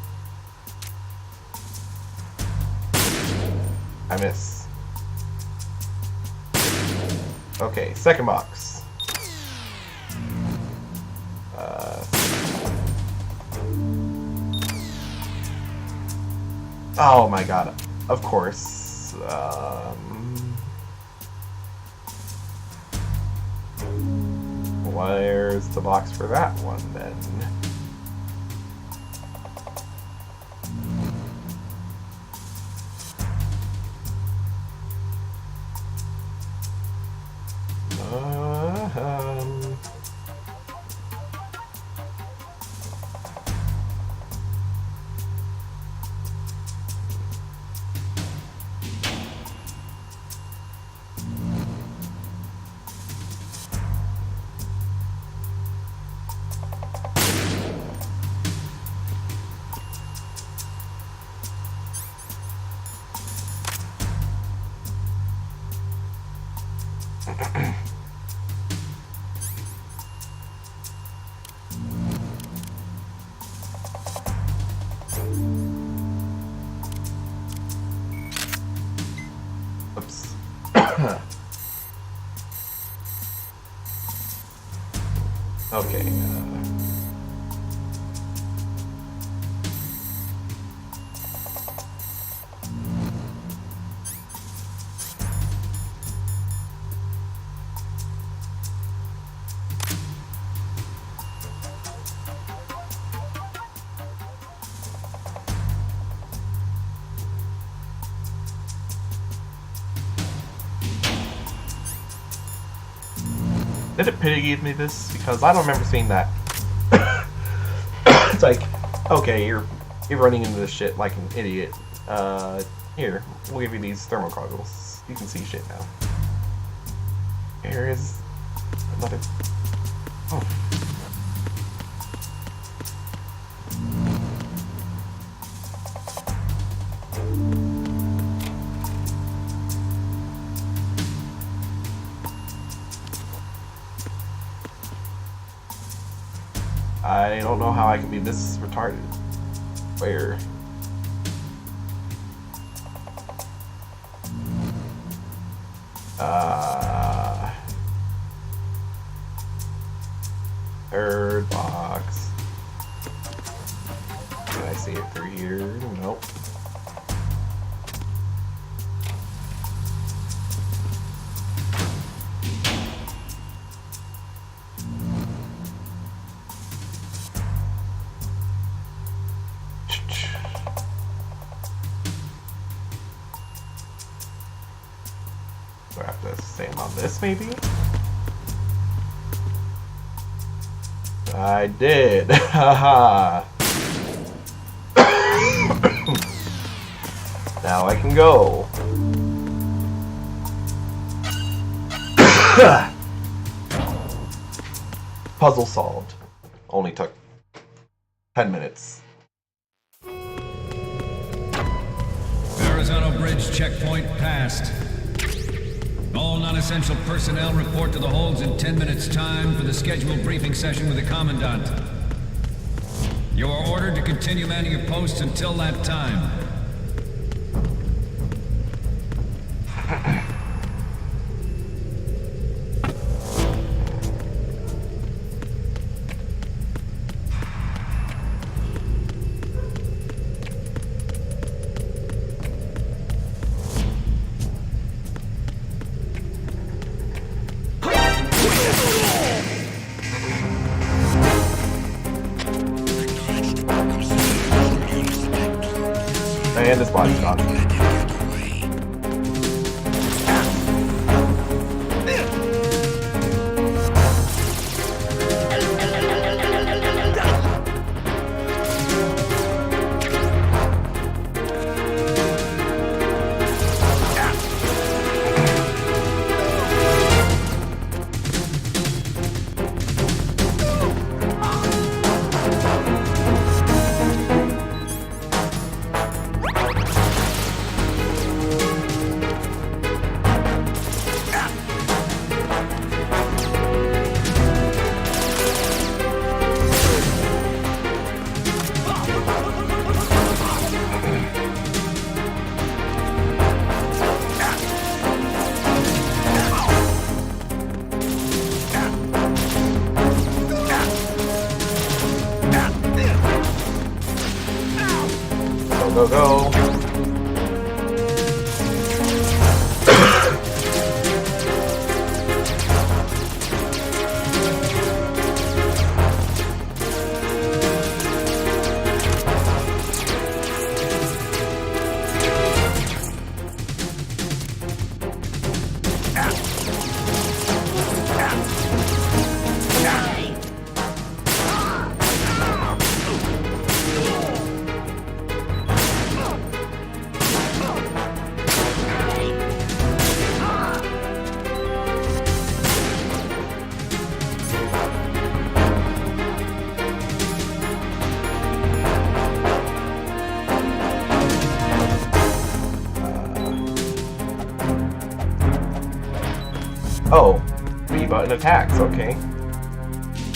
I miss. Okay, second box. Oh my god. Of course. Where's the box for that one then? Oops. Okay. Did it pity give me this? Because I don't remember seeing that. It's like, okay, you're running into this shit like an idiot. Here, we'll give you these thermal goggles. You can see shit now. Here is another. Oh. I don't know how I can be this retarded. Where? Third box. Can I see it through here? Nope. Do I have to same on this, maybe? I did. Haha. Now I can go. Puzzle solved. Only took 10 minutes. Verrazano Bridge checkpoint passed. All non-essential personnel report to the holds in 10 minutes' time for the scheduled briefing session with the Commandant. You are ordered to continue manning your posts until that time. And this body shot. Go, go, go. Oh, B button attacks, okay.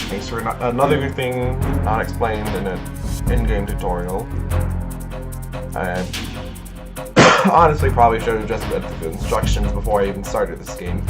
Thanks for another thing not explained in an in-game tutorial. I honestly probably should have just read the instructions before I even started this game.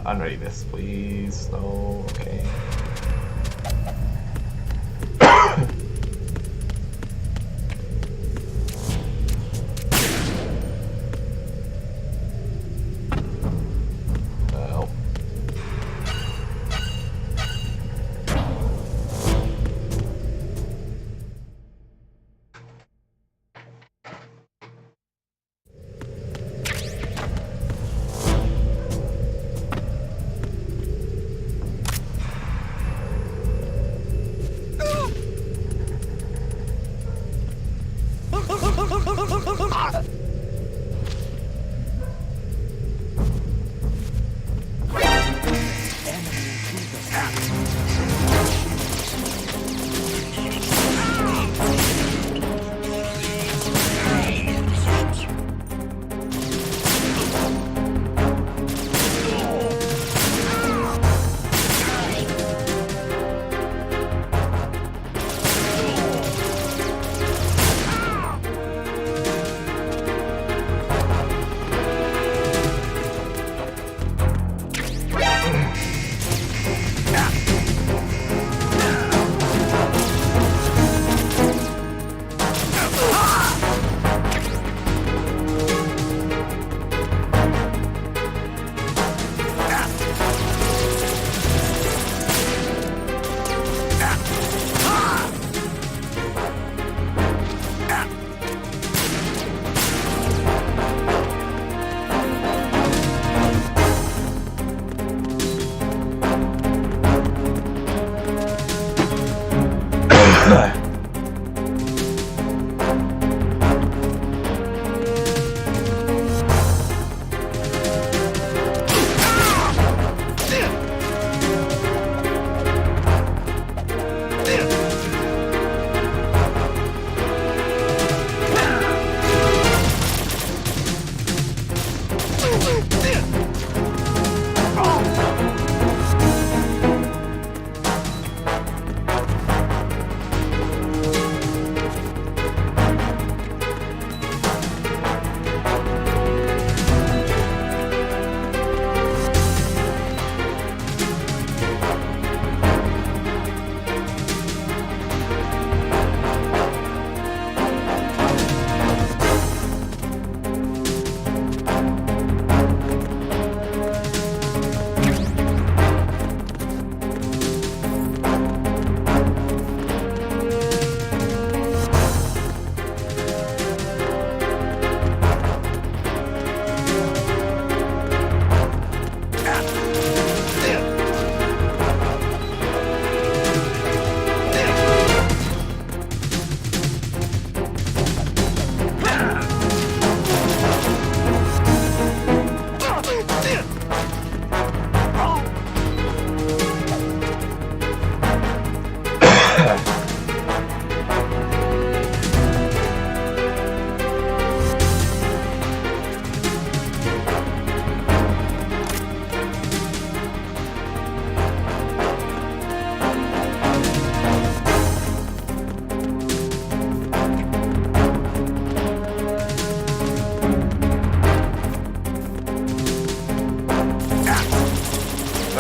Unready this, please. No, okay. Oh.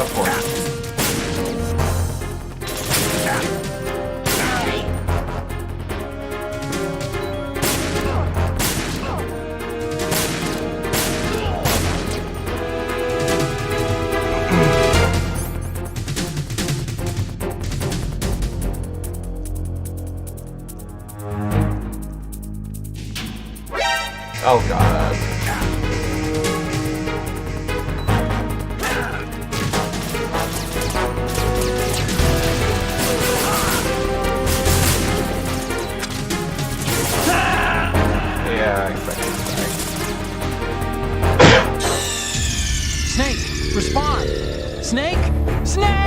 Of course. Oh god. Yeah, I expected to die. Snake, respond! Snake! Snake!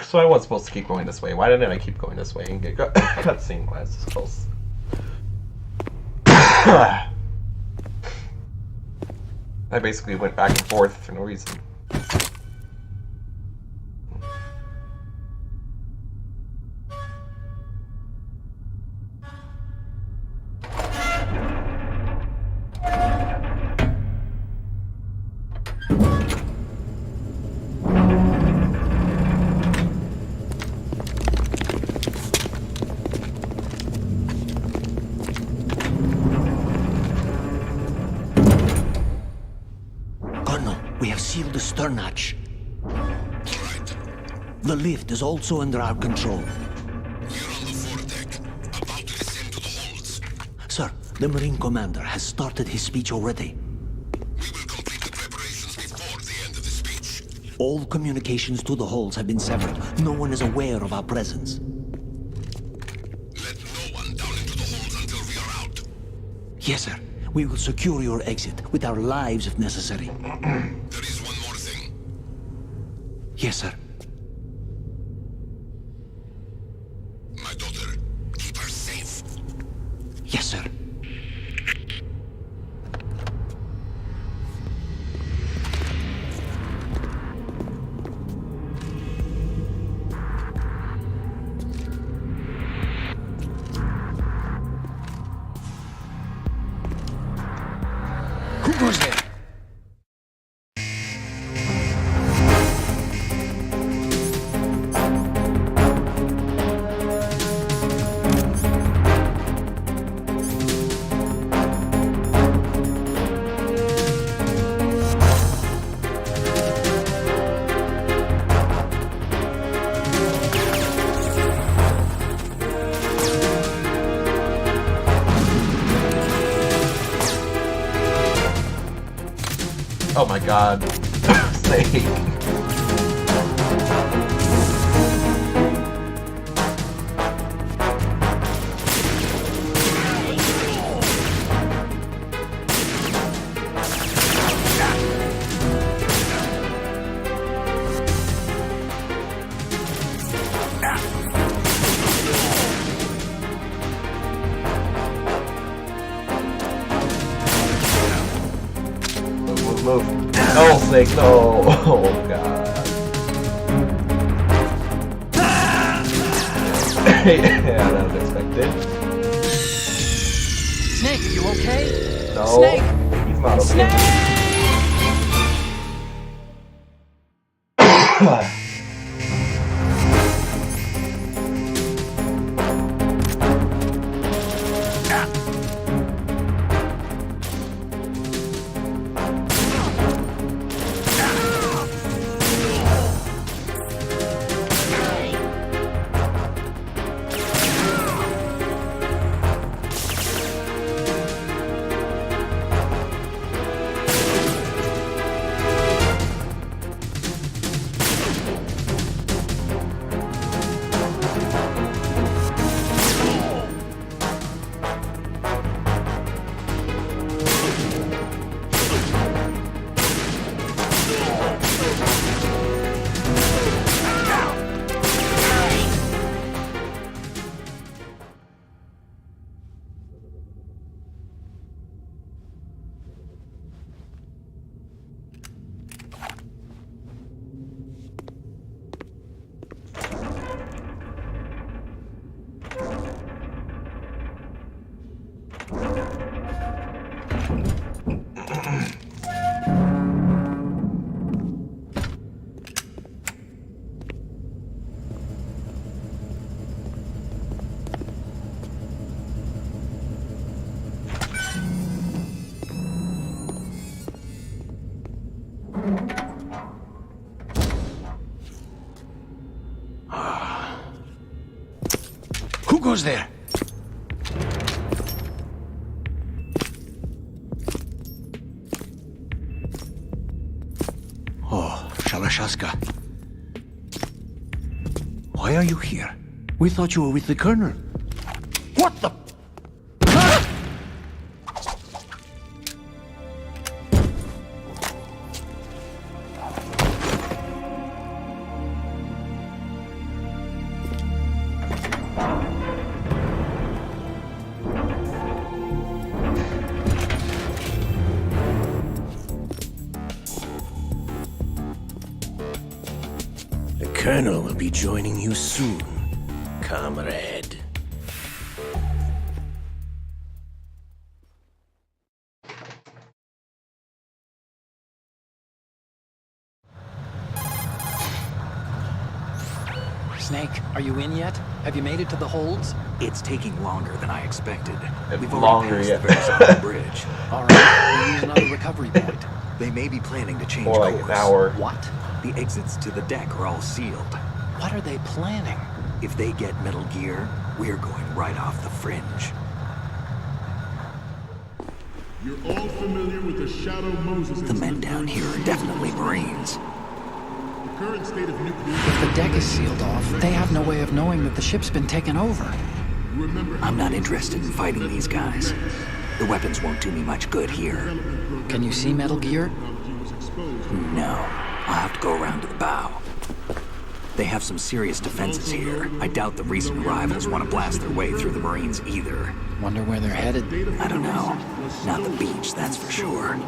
So I was supposed to keep going this way. Why didn't I keep going this way and get cutscene when I was this close? I basically went back and forth for no reason. Sealed the stern hatch. The lift is also under our control. We're on the foredeck, about to descend to the holds. Sir, the Marine Commander has started his speech already. We will complete the preparations before the end of the speech. All communications to the holds have been severed. No one is aware of our presence. Let no one down into the holds until we are out. Yes, sir. We will secure your exit with our lives if necessary. There is one more thing. Yes, sir. My daughter, keep her safe. Yes, sir. Who goes there? Oh my god. Snake. Move. No, Snake, no. Oh, God. Yeah, that was expected. Snake, are you okay? No. Snake! He's not okay. Snake! Who goes there? Oh, Shalashaska. Why are you here? We thought you were with the Colonel. What the? The Colonel will be joining you soon, comrade. Snake, are you in yet? Have you made it to the holds? It's taking longer than I expected. It's We've longer, already yeah. passed the very southern bridge. All right, we'll use another recovery point. They may be planning to change More like course. an hour. What? The exits to the deck are all sealed. What are they planning? If they get Metal Gear, we're going right off the fringe. You're all familiar with the Shadow Moses The men down here are definitely Marines. The current state of nuclear... If the deck is sealed off, they have no way of knowing that the ship's been taken over. Remember, I'm not interested in fighting these guys. The weapons won't do me much good here. Can you see Metal Gear? No. I'll have to go around to the bow. They have some serious defenses here. I doubt the recent arrivals want to blast their way through the Marines either. Wonder where they're headed. I don't know. Not the beach, that's for sure.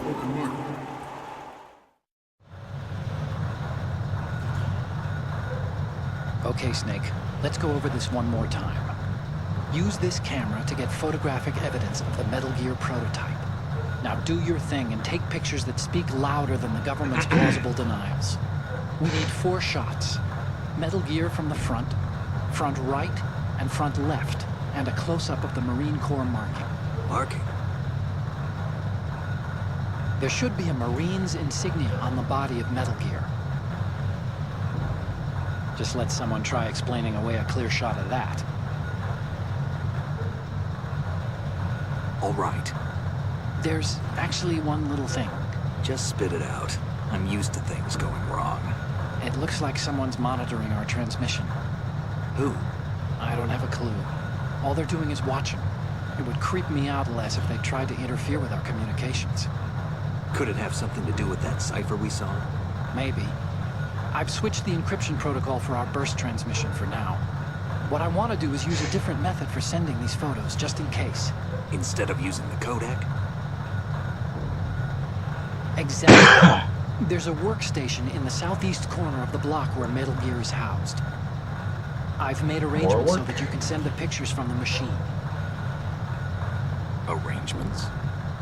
Okay, Snake, let's go over this one more time. Use this camera to get photographic evidence of the Metal Gear prototype. Now do your thing and take pictures that speak louder than the government's plausible denials. We need 4 shots. Metal Gear from the front right, and front left, and a close-up of the Marine Corps marking. Marking? There should be a Marine's insignia on the body of Metal Gear. Just let someone try explaining away a clear shot of that. All right. There's actually one little thing. Just spit it out. I'm used to things going wrong. It looks like someone's monitoring our transmission. Who? I don't have a clue. All they're doing is watching. It would creep me out less if they tried to interfere with our communications. Could it have something to do with that cipher we saw? Maybe. I've switched the encryption protocol for our burst transmission for now. What I want to do is use a different method for sending these photos, just in case. Instead of using the codec? Exactly. There's a workstation in the southeast corner of the block where Metal Gear is housed. I've made arrangements so that you can send the pictures from the machine. Arrangements?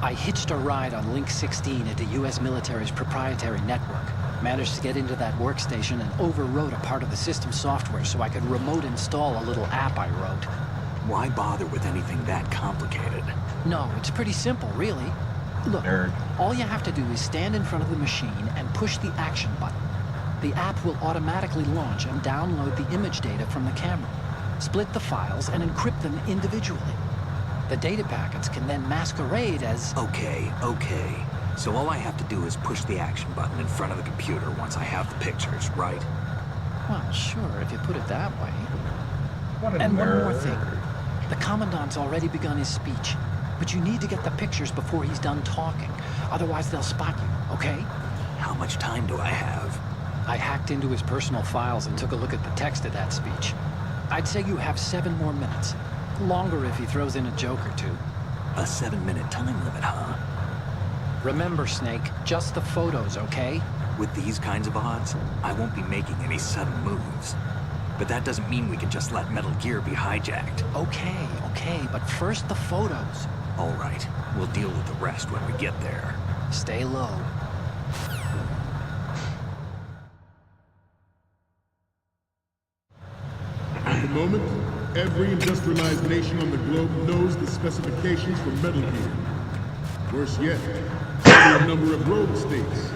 I hitched a ride on Link 16 into U.S. military's proprietary network. Managed to get into that workstation and overwrote a part of the system software so I could remote install a little app I wrote. Why bother with anything that complicated? No, it's pretty simple, really. Look, all you have to do is stand in front of the machine and push the action button. The app will automatically launch and download the image data from the camera, split the files, and encrypt them individually. The data packets can then masquerade as... Okay. So all I have to do is push the action button in front of the computer once I have the pictures, right? Well, sure, if you put it that way. What a And one more nerd. thing. The Commandant's already begun his speech, but you need to get the pictures before he's done talking. Otherwise, they'll spot you, okay? How much time do I have? I hacked into his personal files and took a look at the text of that speech. I'd say you have 7 more minutes. Longer if he throws in a joke or two. A 7-minute time limit, huh? Remember, Snake, just the photos, okay? With these kinds of odds, I won't be making any sudden moves. But that doesn't mean we can just let Metal Gear be hijacked. Okay, but first the photos. All right, we'll deal with the rest when we get there. Stay low. At the moment, every industrialized nation on the globe knows the specifications for Metal Gear. Worse yet, there are a number of rogue states.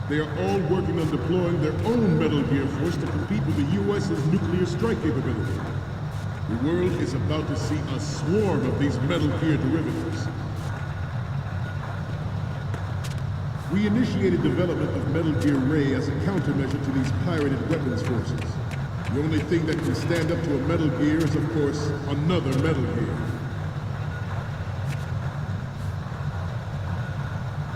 They are all working on deploying their own Metal Gear force to compete with the U.S.'s nuclear strike capability. The world is about to see a swarm of these Metal Gear derivatives. We initiated development of Metal Gear Ray as a countermeasure to these pirated weapons forces. The only thing that can stand up to a Metal Gear is, of course, another Metal Gear.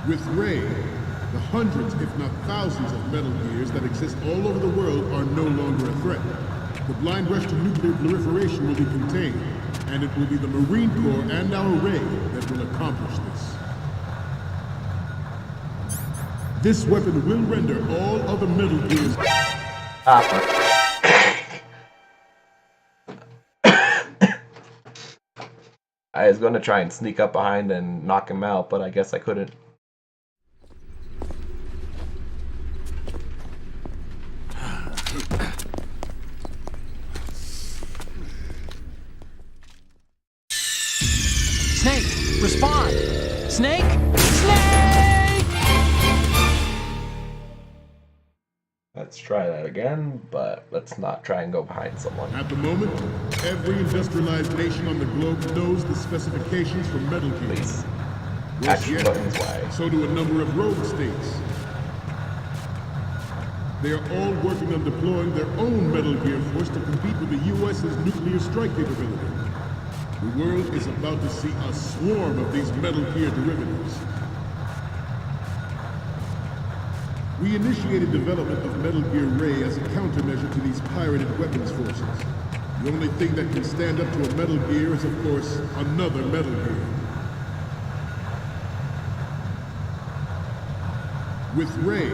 With Ray, the hundreds, if not thousands, of Metal Gears that exist all over the world are no longer a threat. The blind rush to nuclear proliferation will be contained, and it will be the Marine Corps and our Ray that will accomplish this. This weapon will render all other Metal Gears... I was going to try and sneak up behind and knock him out, but I guess I couldn't. Snake, respond! Snake! Snake! Let's try that again, but let's not try and go behind someone. At the moment, every industrialized nation on the globe knows the specifications for Metal Gear. Please. Worse Action yet, buttons why? so do a number of rogue states. They are all working on deploying their own Metal Gear force to compete with the U.S.'s nuclear strike capability. The world is about to see a swarm of these Metal Gear derivatives. We initiated development of Metal Gear Ray as a countermeasure to these pirated weapons forces. The only thing that can stand up to a Metal Gear is, of course, another Metal Gear. With Ray,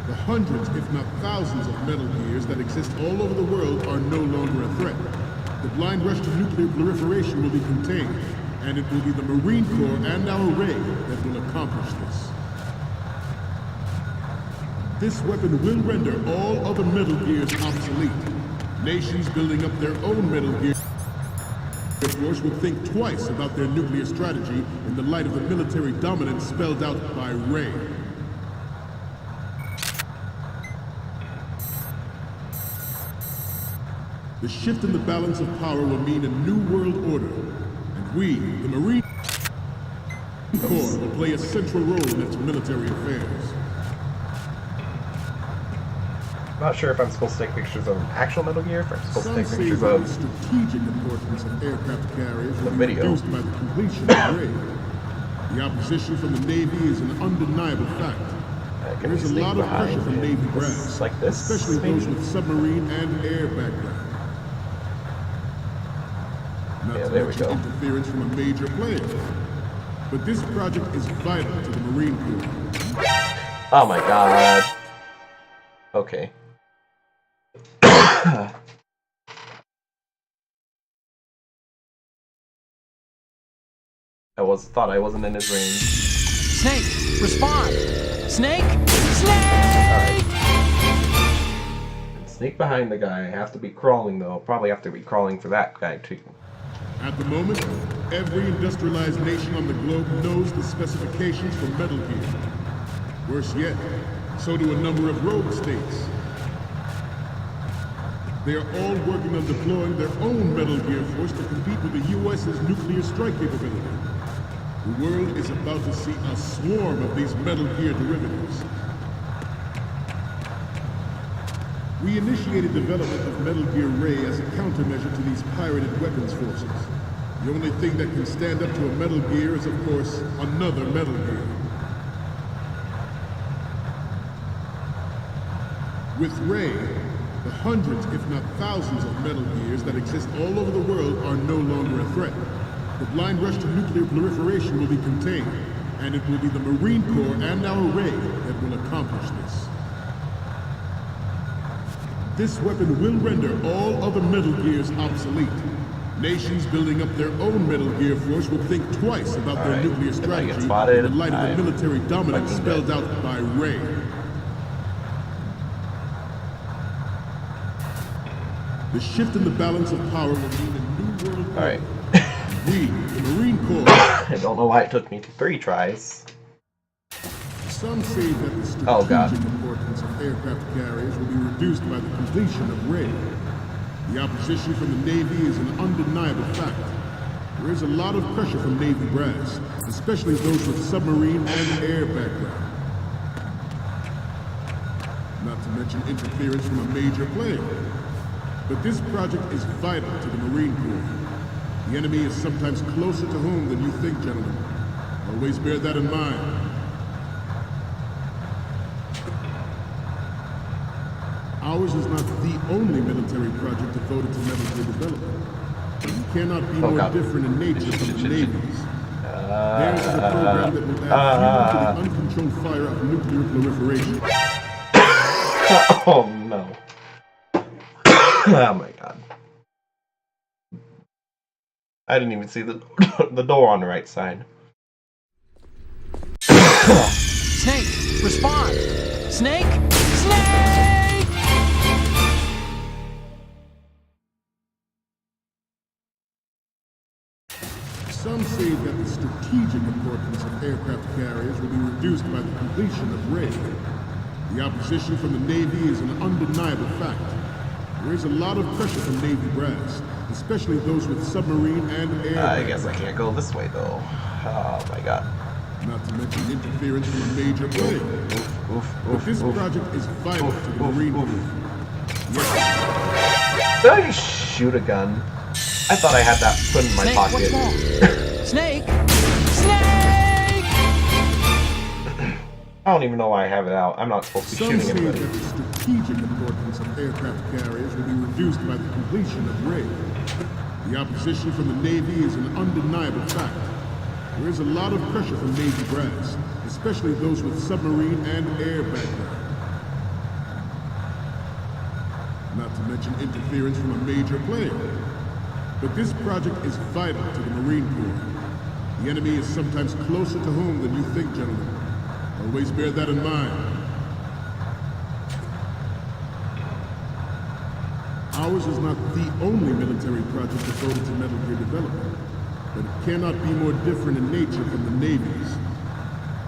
the hundreds, if not thousands, of Metal Gears that exist all over the world are no longer a threat. The blind rush to nuclear proliferation will be contained, and it will be the Marine Corps and our Ray that will accomplish this. This weapon will render all other Metal Gears obsolete. Nations building up their own Metal Gear force will think twice about their nuclear strategy in the light of the military dominance spelled out by Ray. The shift in the balance of power will mean a new world order, and we, the Marine Corps, will play a central role in its military affairs. Not sure if I'm supposed to take pictures of actual Metal Gear, if I'm supposed to take Some pictures say of the strategic importance of aircraft carriers the will be video. reduced by the completion of Ray. The opposition from the Navy is an undeniable fact. There is a lot of pressure from Navy brass, like this, especially maybe? those with submarine and air background. Not Yeah, to there we mention go. interference from a major player. But this project is vital to the Marine Corps. Oh my god. Okay. Thought I wasn't in his range. Snake, respond! Snake! Snake! Sneak behind the guy. I have to be crawling though. Probably have to be crawling for that guy too. At the moment, every industrialized nation on the globe knows the specifications for Metal Gear. Worse yet, so do a number of rogue states. They are all working on deploying their own Metal Gear force to compete with the U.S.'s nuclear strike capability. The world is about to see a swarm of these Metal Gear derivatives. We initiated development of Metal Gear Ray as a countermeasure to these pirated weapons forces. The only thing that can stand up to a Metal Gear is, of course, another Metal Gear. With Ray, the hundreds, if not thousands, of Metal Gears that exist all over the world are no longer a threat. The blind rush to nuclear proliferation will be contained, and it will be the Marine Corps and our Ray that will accomplish this. This weapon will render all other Metal Gears obsolete. Nations building up their own Metal Gear force will think twice about their nuclear strategy in the light of the military dominance spelled out by Ray. The shift in the balance of power will mean a new world. Alright. We, the Marine Corps... I don't know why it took me 3 tries. Some say that the strategic importance of aircraft carriers will be reduced by the completion of Ray. The opposition from the Navy is an undeniable fact. There is a lot of pressure from Navy brass, especially those with submarine and air background. Not to mention interference from a major player. But this project is vital to the Marine Corps. The enemy is sometimes closer to home than you think, gentlemen. Always bear that in mind. Ours is not the only military project devoted to Metal Gear development. You cannot be more different in nature from the Navy's. Theirs is a program that will add fuel to the uncontrolled fire of nuclear proliferation. Oh no. Oh my god. I didn't even see the door on the right side. Snake, respond! Snake! Snake! Some say that the strategic importance of aircraft carriers will be reduced by the completion of Ray. The opposition from the Navy is an undeniable fact. There is a lot of pressure from Navy brass, especially those with submarine and air. I guess I can't go this way though. Oh my god. Not to mention interference from a major player. But this project is vital to the Marine Corps. Yes. Did I just shoot a gun? I thought I had that put in my Snake, pocket. what's wrong? Snake! Snake! I don't even know why I have it out. I'm not supposed to be shooting anybody. Some say that the strategic importance of aircraft carriers will be reduced by the completion of Ray. The opposition from the Navy is an undeniable fact. There is a lot of pressure from Navy brass, especially those with submarine and air background. Not to mention interference from a major player. But this project is vital to the Marine Corps. The enemy is sometimes closer to home than you think, gentlemen. Always bear that in mind. Ours is not the only military project devoted to Metal Gear development, but it cannot be more different in nature from the Navy's.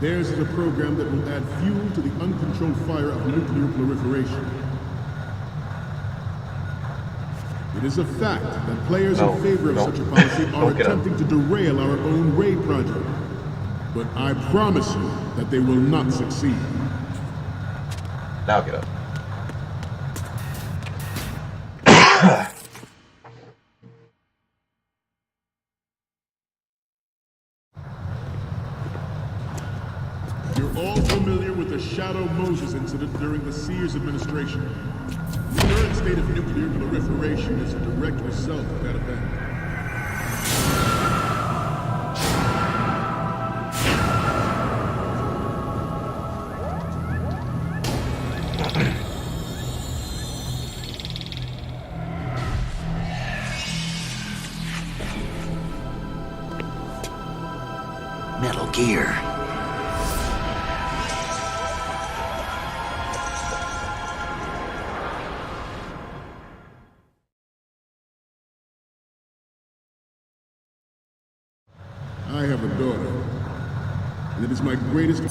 Theirs is a program that will add fuel to the uncontrolled fire of nuclear proliferation. It is a fact that players in favor of such a policy are attempting to derail our own Ray project. But I promise you that they will not succeed. Now get up. You're all familiar with the Shadow Moses incident during the Sears administration. The current state of nuclear proliferation is a direct result of that event. Metal Gear. I have a daughter, and it is my greatest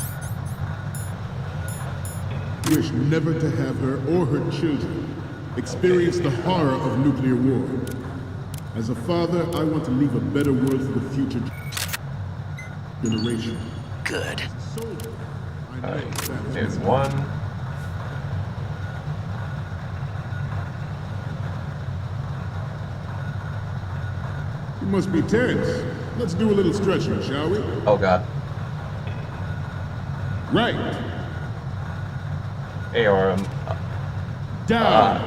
wish never to have her or her children experience the horror of nuclear war. As a father, I want to leave a better world for the future generation. Good. Alright, there's one. You must be tense. Let's do a little stretching, shall we? Oh god. Right. ARM. Down.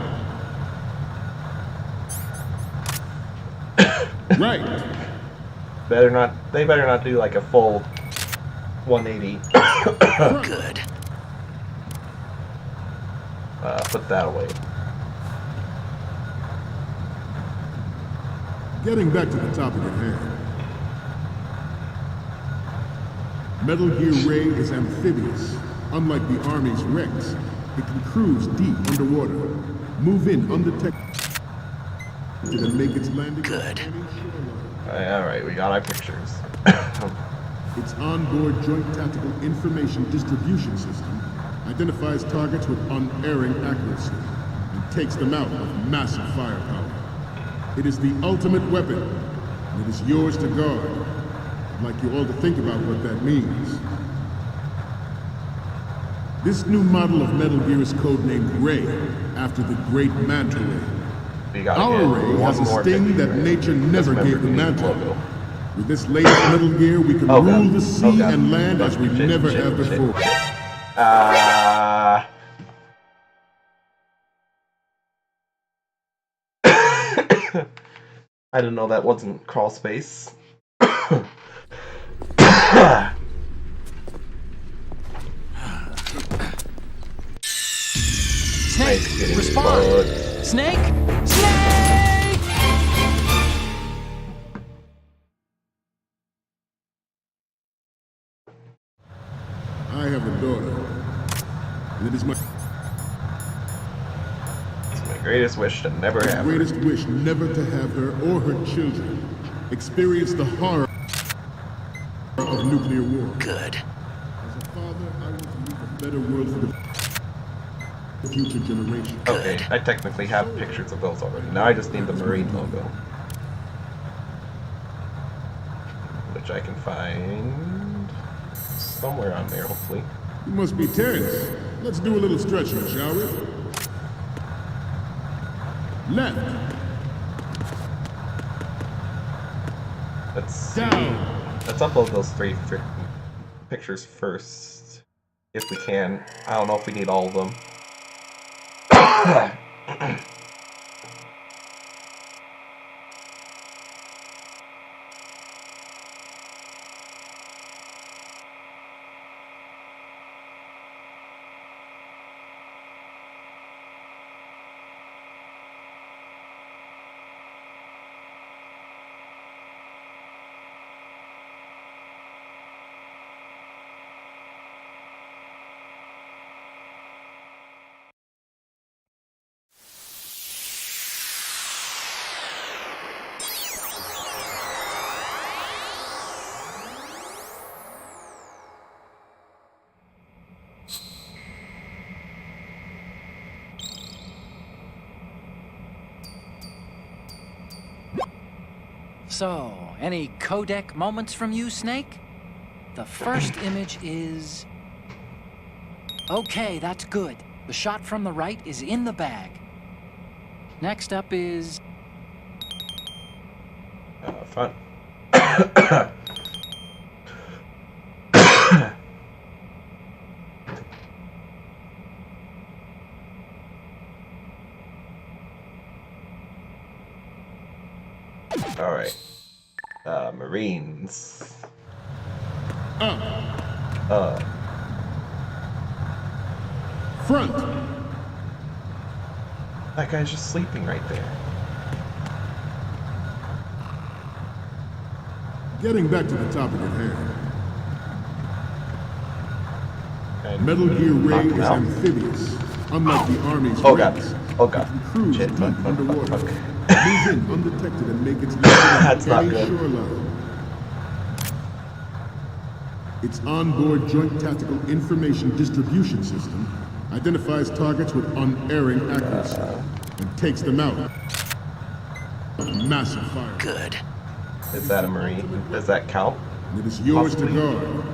Right. They better not do like a full 180. Good. Put that away. Getting back to the topic at hand. Metal Gear Ray is amphibious. Unlike the Army's Rex, it can cruise deep underwater, move in undetected, and make its landing. Good. Alright, we got our pictures. Its onboard Joint Tactical Information Distribution System identifies targets with unerring accuracy and takes them out with massive firepower. It is the ultimate weapon, and it is yours to guard. I'd like you all to think about what that means. This new model of Metal Gear is codenamed Ray, after the great Manta Ray. Our Ray has a sting that nature never gave the Manta. With this latest Metal Gear, we can rule the sea and land as we never have before. I didn't know that wasn't crawl space. Snake, respond! Snake! Snake! I have a daughter, and it is my greatest wish to never have her. Greatest wish never to have her or her children experience the horror of nuclear war. Good. As a father, I want to leave a better world for the future generation. Okay, I technically have pictures of those already. Now I just need the Marine logo. Which I can find somewhere on there, hopefully. You must be tense. Let's do a little stretching, shall we? Left. Let's see. Down. Let's upload those three pictures first, if we can. I don't know if we need all of them. So, any codec moments from you, Snake? The first image is... Okay, that's good. The shot from the right is in the bag. Next up is... Fun. Alright. Marines. Front. That guy's just sleeping right there. Getting back to the topic at hand. Metal Gear Ray is amphibious, unlike the Army's Rex. Oh god. It can cruise Shit, deep underwater, fuck. move in undetected, and make its That's not any good. shoreline. Its onboard Joint Tactical Information Distribution System identifies targets with unerring accuracy and takes them out with massive fire. Good. Is that a Marine? Does that count? And it is yours Possibly. to guard.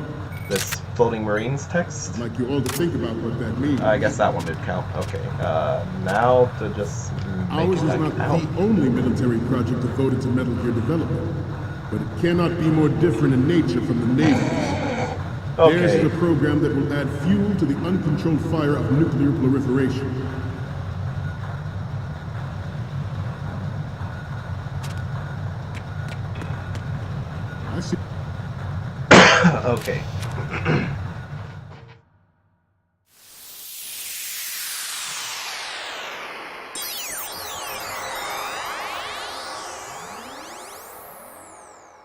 This floating Marines text? I'd like you all to think about what that means. I guess that one did count. Okay. Now to just make Ours is that not count. the only military project devoted to Metal Gear development, but it cannot be more different in nature from the Navy's. Theirs is a program that will add fuel to the uncontrolled fire of nuclear proliferation. Okay.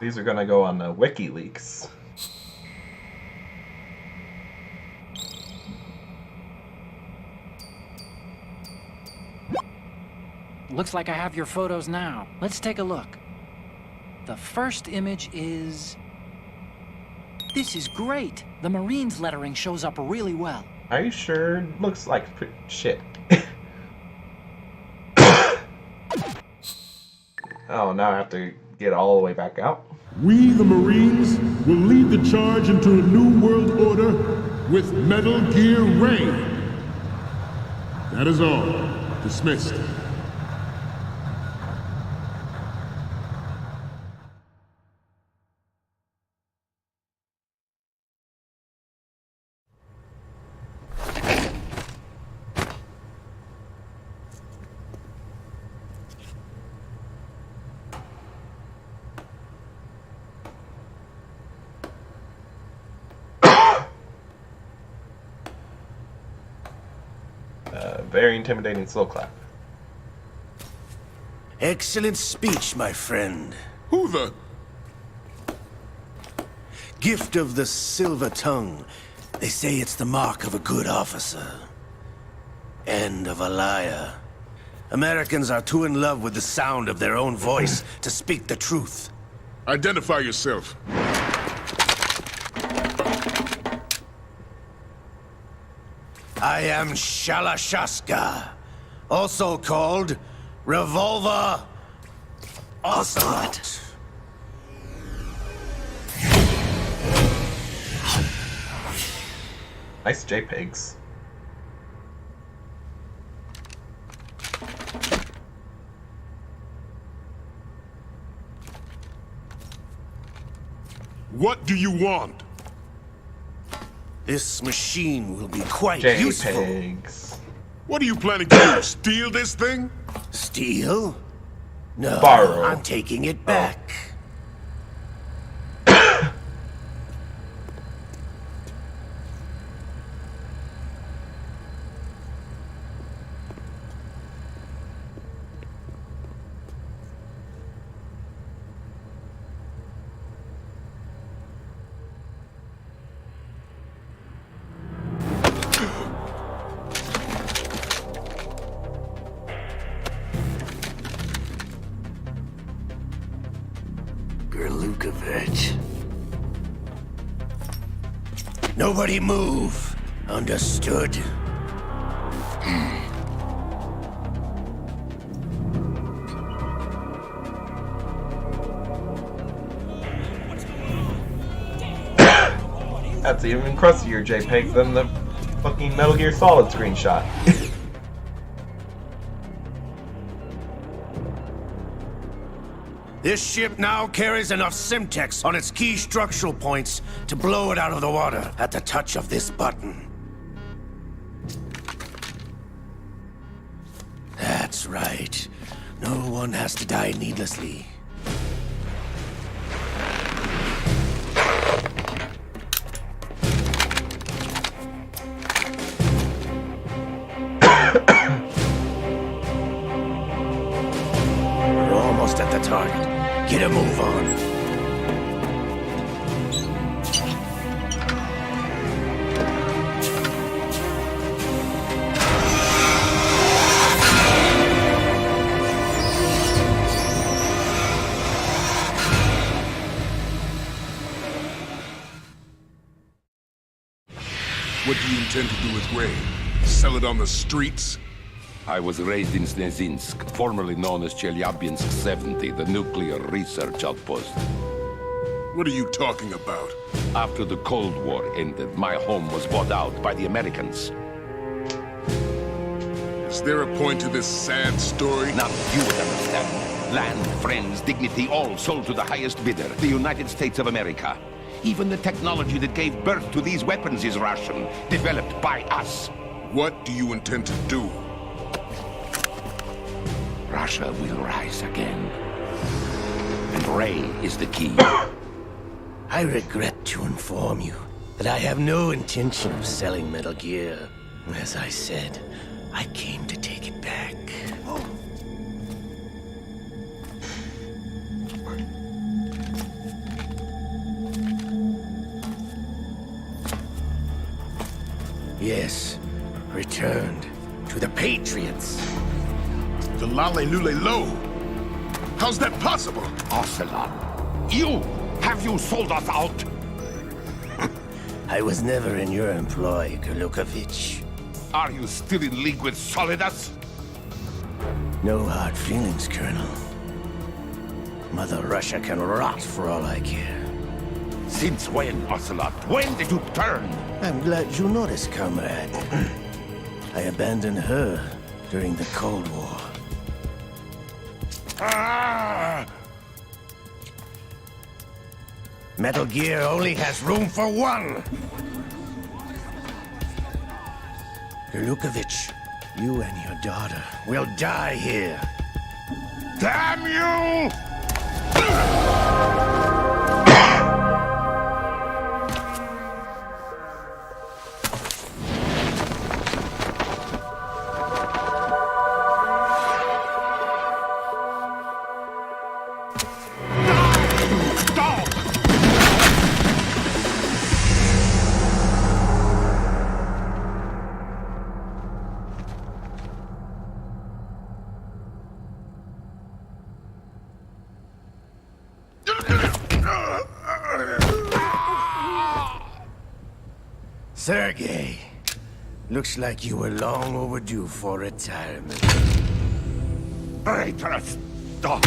These are gonna go on the WikiLeaks. Looks like I have your photos now. Let's take a look. The first image is... This is great. The Marines lettering shows up really well. Are you sure? Looks like shit. Oh, now I have to get all the way back out. We, the Marines, will lead the charge into a new world order with Metal Gear Ray. That is all. Dismissed. Very intimidating slow clap. Excellent speech, my friend. Who the? Gift of the silver tongue. They say it's the mark of a good officer. And of a liar. Americans are too in love with the sound of their own voice to speak the truth. Identify yourself. I am Shalashaska, also called Revolver Ocelot. Nice JPEGs. What do you want? This machine will be quite JPEGs. useful. What are you planning to do? Steal this thing? Steal? No, Borrow. I'm taking it back. Gerlukovich. Nobody move. Understood? That's even crustier JPEG than the fucking Metal Gear Solid screenshot. This ship now carries enough Simtex on its key structural points to blow it out of the water at the touch of this button. That's right. No one has to die needlessly. We're almost at the target. Get a move on. What do you intend to do with Ray? Sell it on the streets? I was raised in Snezinsk, formerly known as Chelyabinsk 70, the nuclear research outpost. What are you talking about? After the Cold War ended, my home was bought out by the Americans. Is there a point to this sad story? Now you would understand. Land, friends, dignity, all sold to the highest bidder, the United States of America. Even the technology that gave birth to these weapons is Russian, developed by us. What do you intend to do? Russia will rise again. And Ray is the key. I regret to inform you that I have no intention of selling Metal Gear. As I said, I came to take it back. Yes, returned to the Patriots. The Lale Lule Lo? How's that possible? Ocelot, have you sold us out? I was never in your employ, Gurlukovich. Are you still in league with Solidus? No hard feelings, Colonel. Mother Russia can rot for all I care. Since when, Ocelot? When did you turn? I'm glad you noticed, comrade. I abandoned her during the Cold War. Ah! Metal Gear only has room for one! Gurlukovich, you and your daughter will die here. Damn you! Sergei, looks like you were long overdue for retirement. Traitorous dog!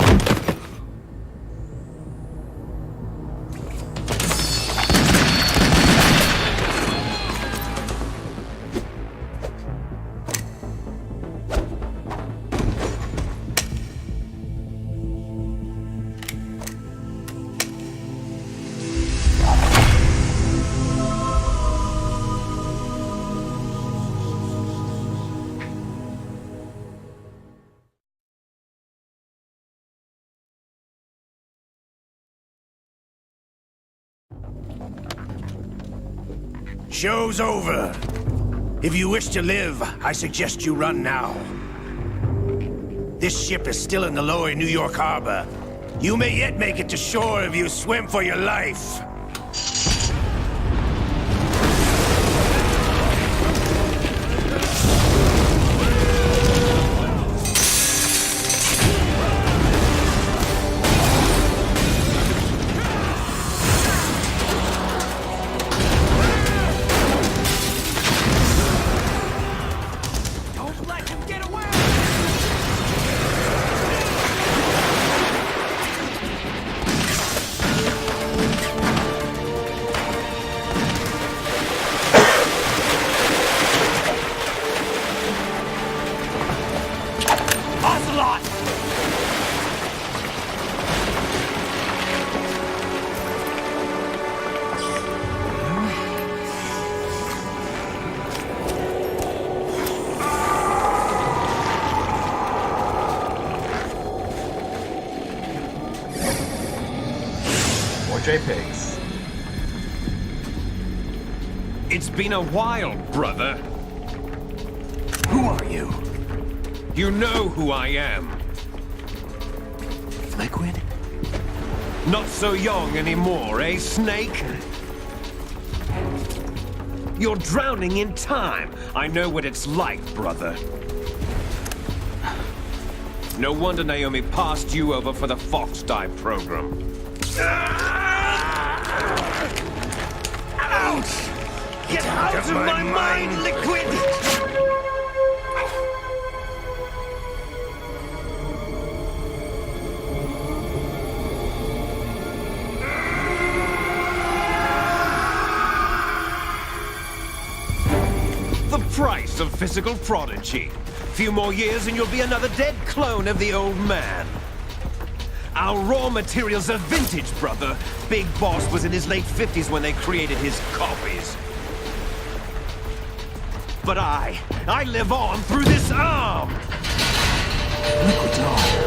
Show's over. If you wish to live, I suggest you run now. This ship is still in the lower New York harbor. You may yet make it to shore if you swim for your life. JPEGs. It's been a while, brother. Who are you? You know who I am. Liquid? Not so young anymore, eh, Snake? You're drowning in time. I know what it's like, brother. No wonder Naomi passed you over for the Fox Die program. Ouch! Get out of my mind, Liquid! The price of physical prodigy. Few more years and you'll be another dead clone of the old man. Our raw materials are vintage, brother. Big Boss was in his late 50s when they created his copies. But I live on through this arm! Liquid's on.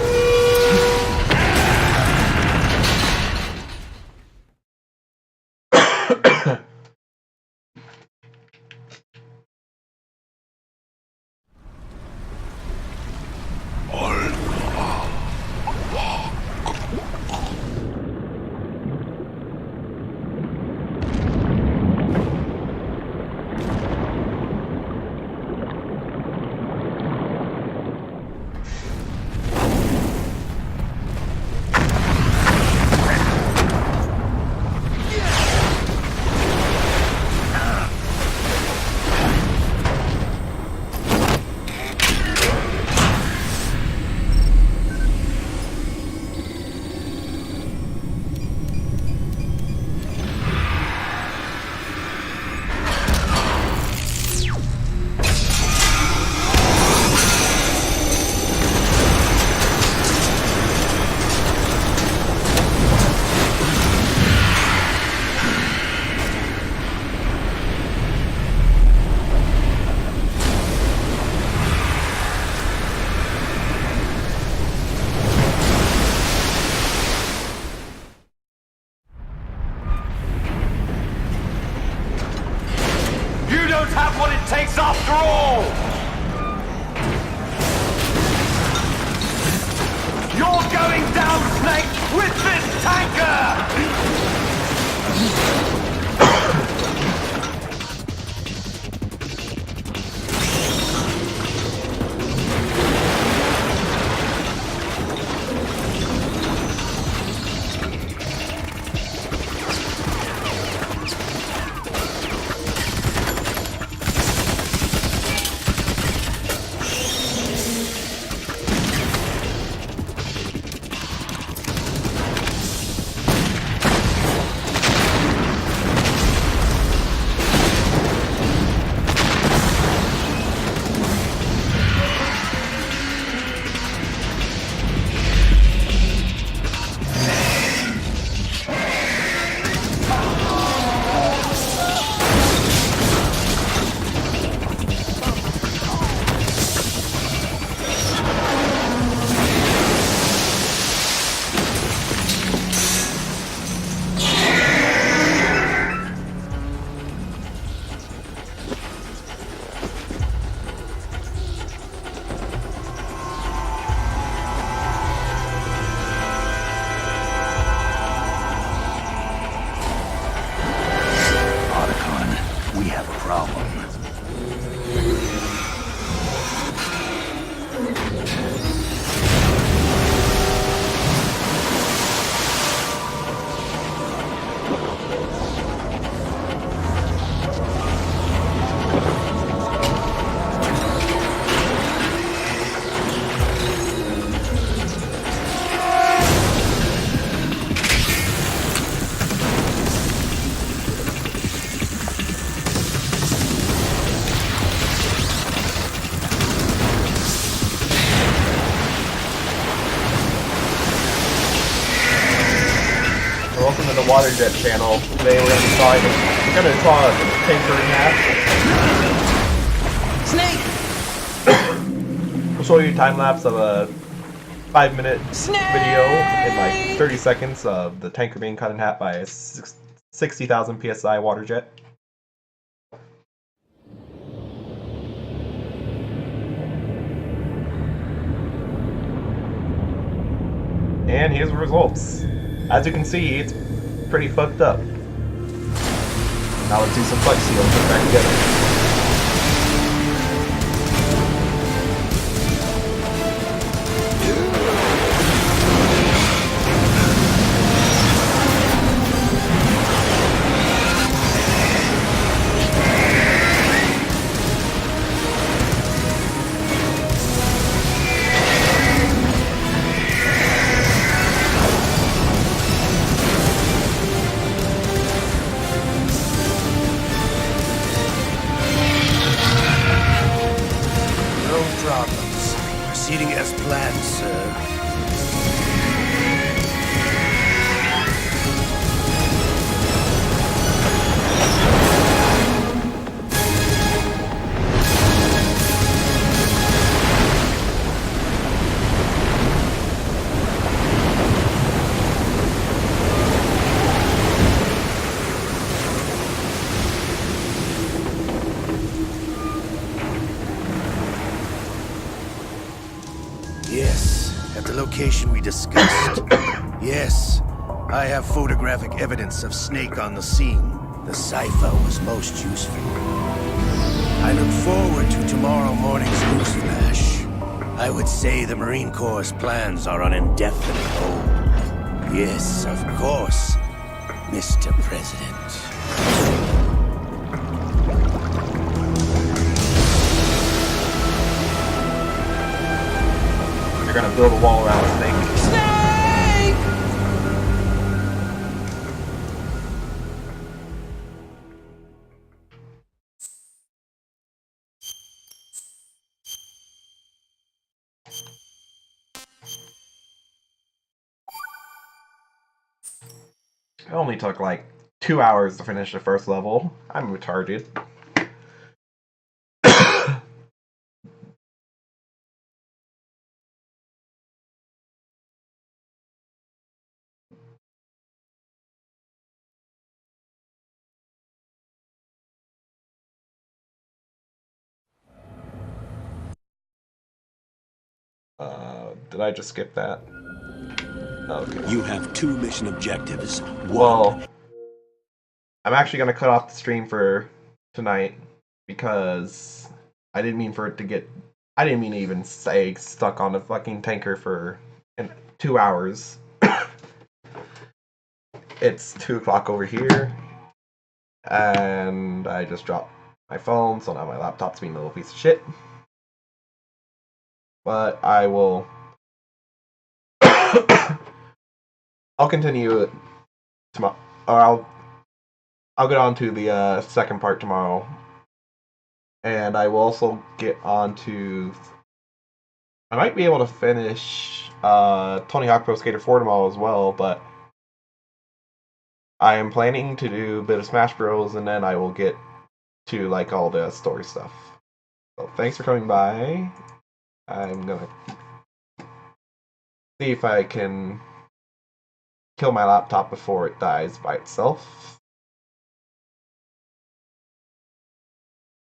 Water Jet channel. Today we're gonna saw a tanker in half. Snake! We'll show you a time lapse of a 5-minute video in like 30 seconds of the tanker being cut in half by a 60,000 psi water jet. And here's the results. As you can see, it's pretty fucked up. Now let's do some flex seal and put it back together. Proceeding as planned, sir. Yes, at the location we discussed. Yes, I have photographic evidence of Snake on the scene. The cipher was most useful. I look forward to tomorrow morning's news flash. I would say the Marine Corps' plans are on indefinite hold. Yes, of course, Mr. President. They're gonna build a wall around Snake. Snake! It only took like 2 hours to finish the first level. I'm retarded. Did I just skip that? Okay. You have 2 mission objectives. Well, I'm actually gonna cut off the stream for tonight because I didn't mean for it to get. I didn't mean to even stay stuck on the fucking tanker for 2 hours. It's 2 o'clock over here, and I just dropped my phone, so now my laptop's being a little piece of shit. But I will. I'll continue it tomorrow, or I'll get on to the second part tomorrow, and I will also get on to. I might be able to finish Tony Hawk Pro Skater 4 tomorrow as well, but I am planning to do a bit of Smash Bros, and then I will get to like all the story stuff. So thanks for coming by. I'm gonna see if I can kill my laptop before it dies by itself.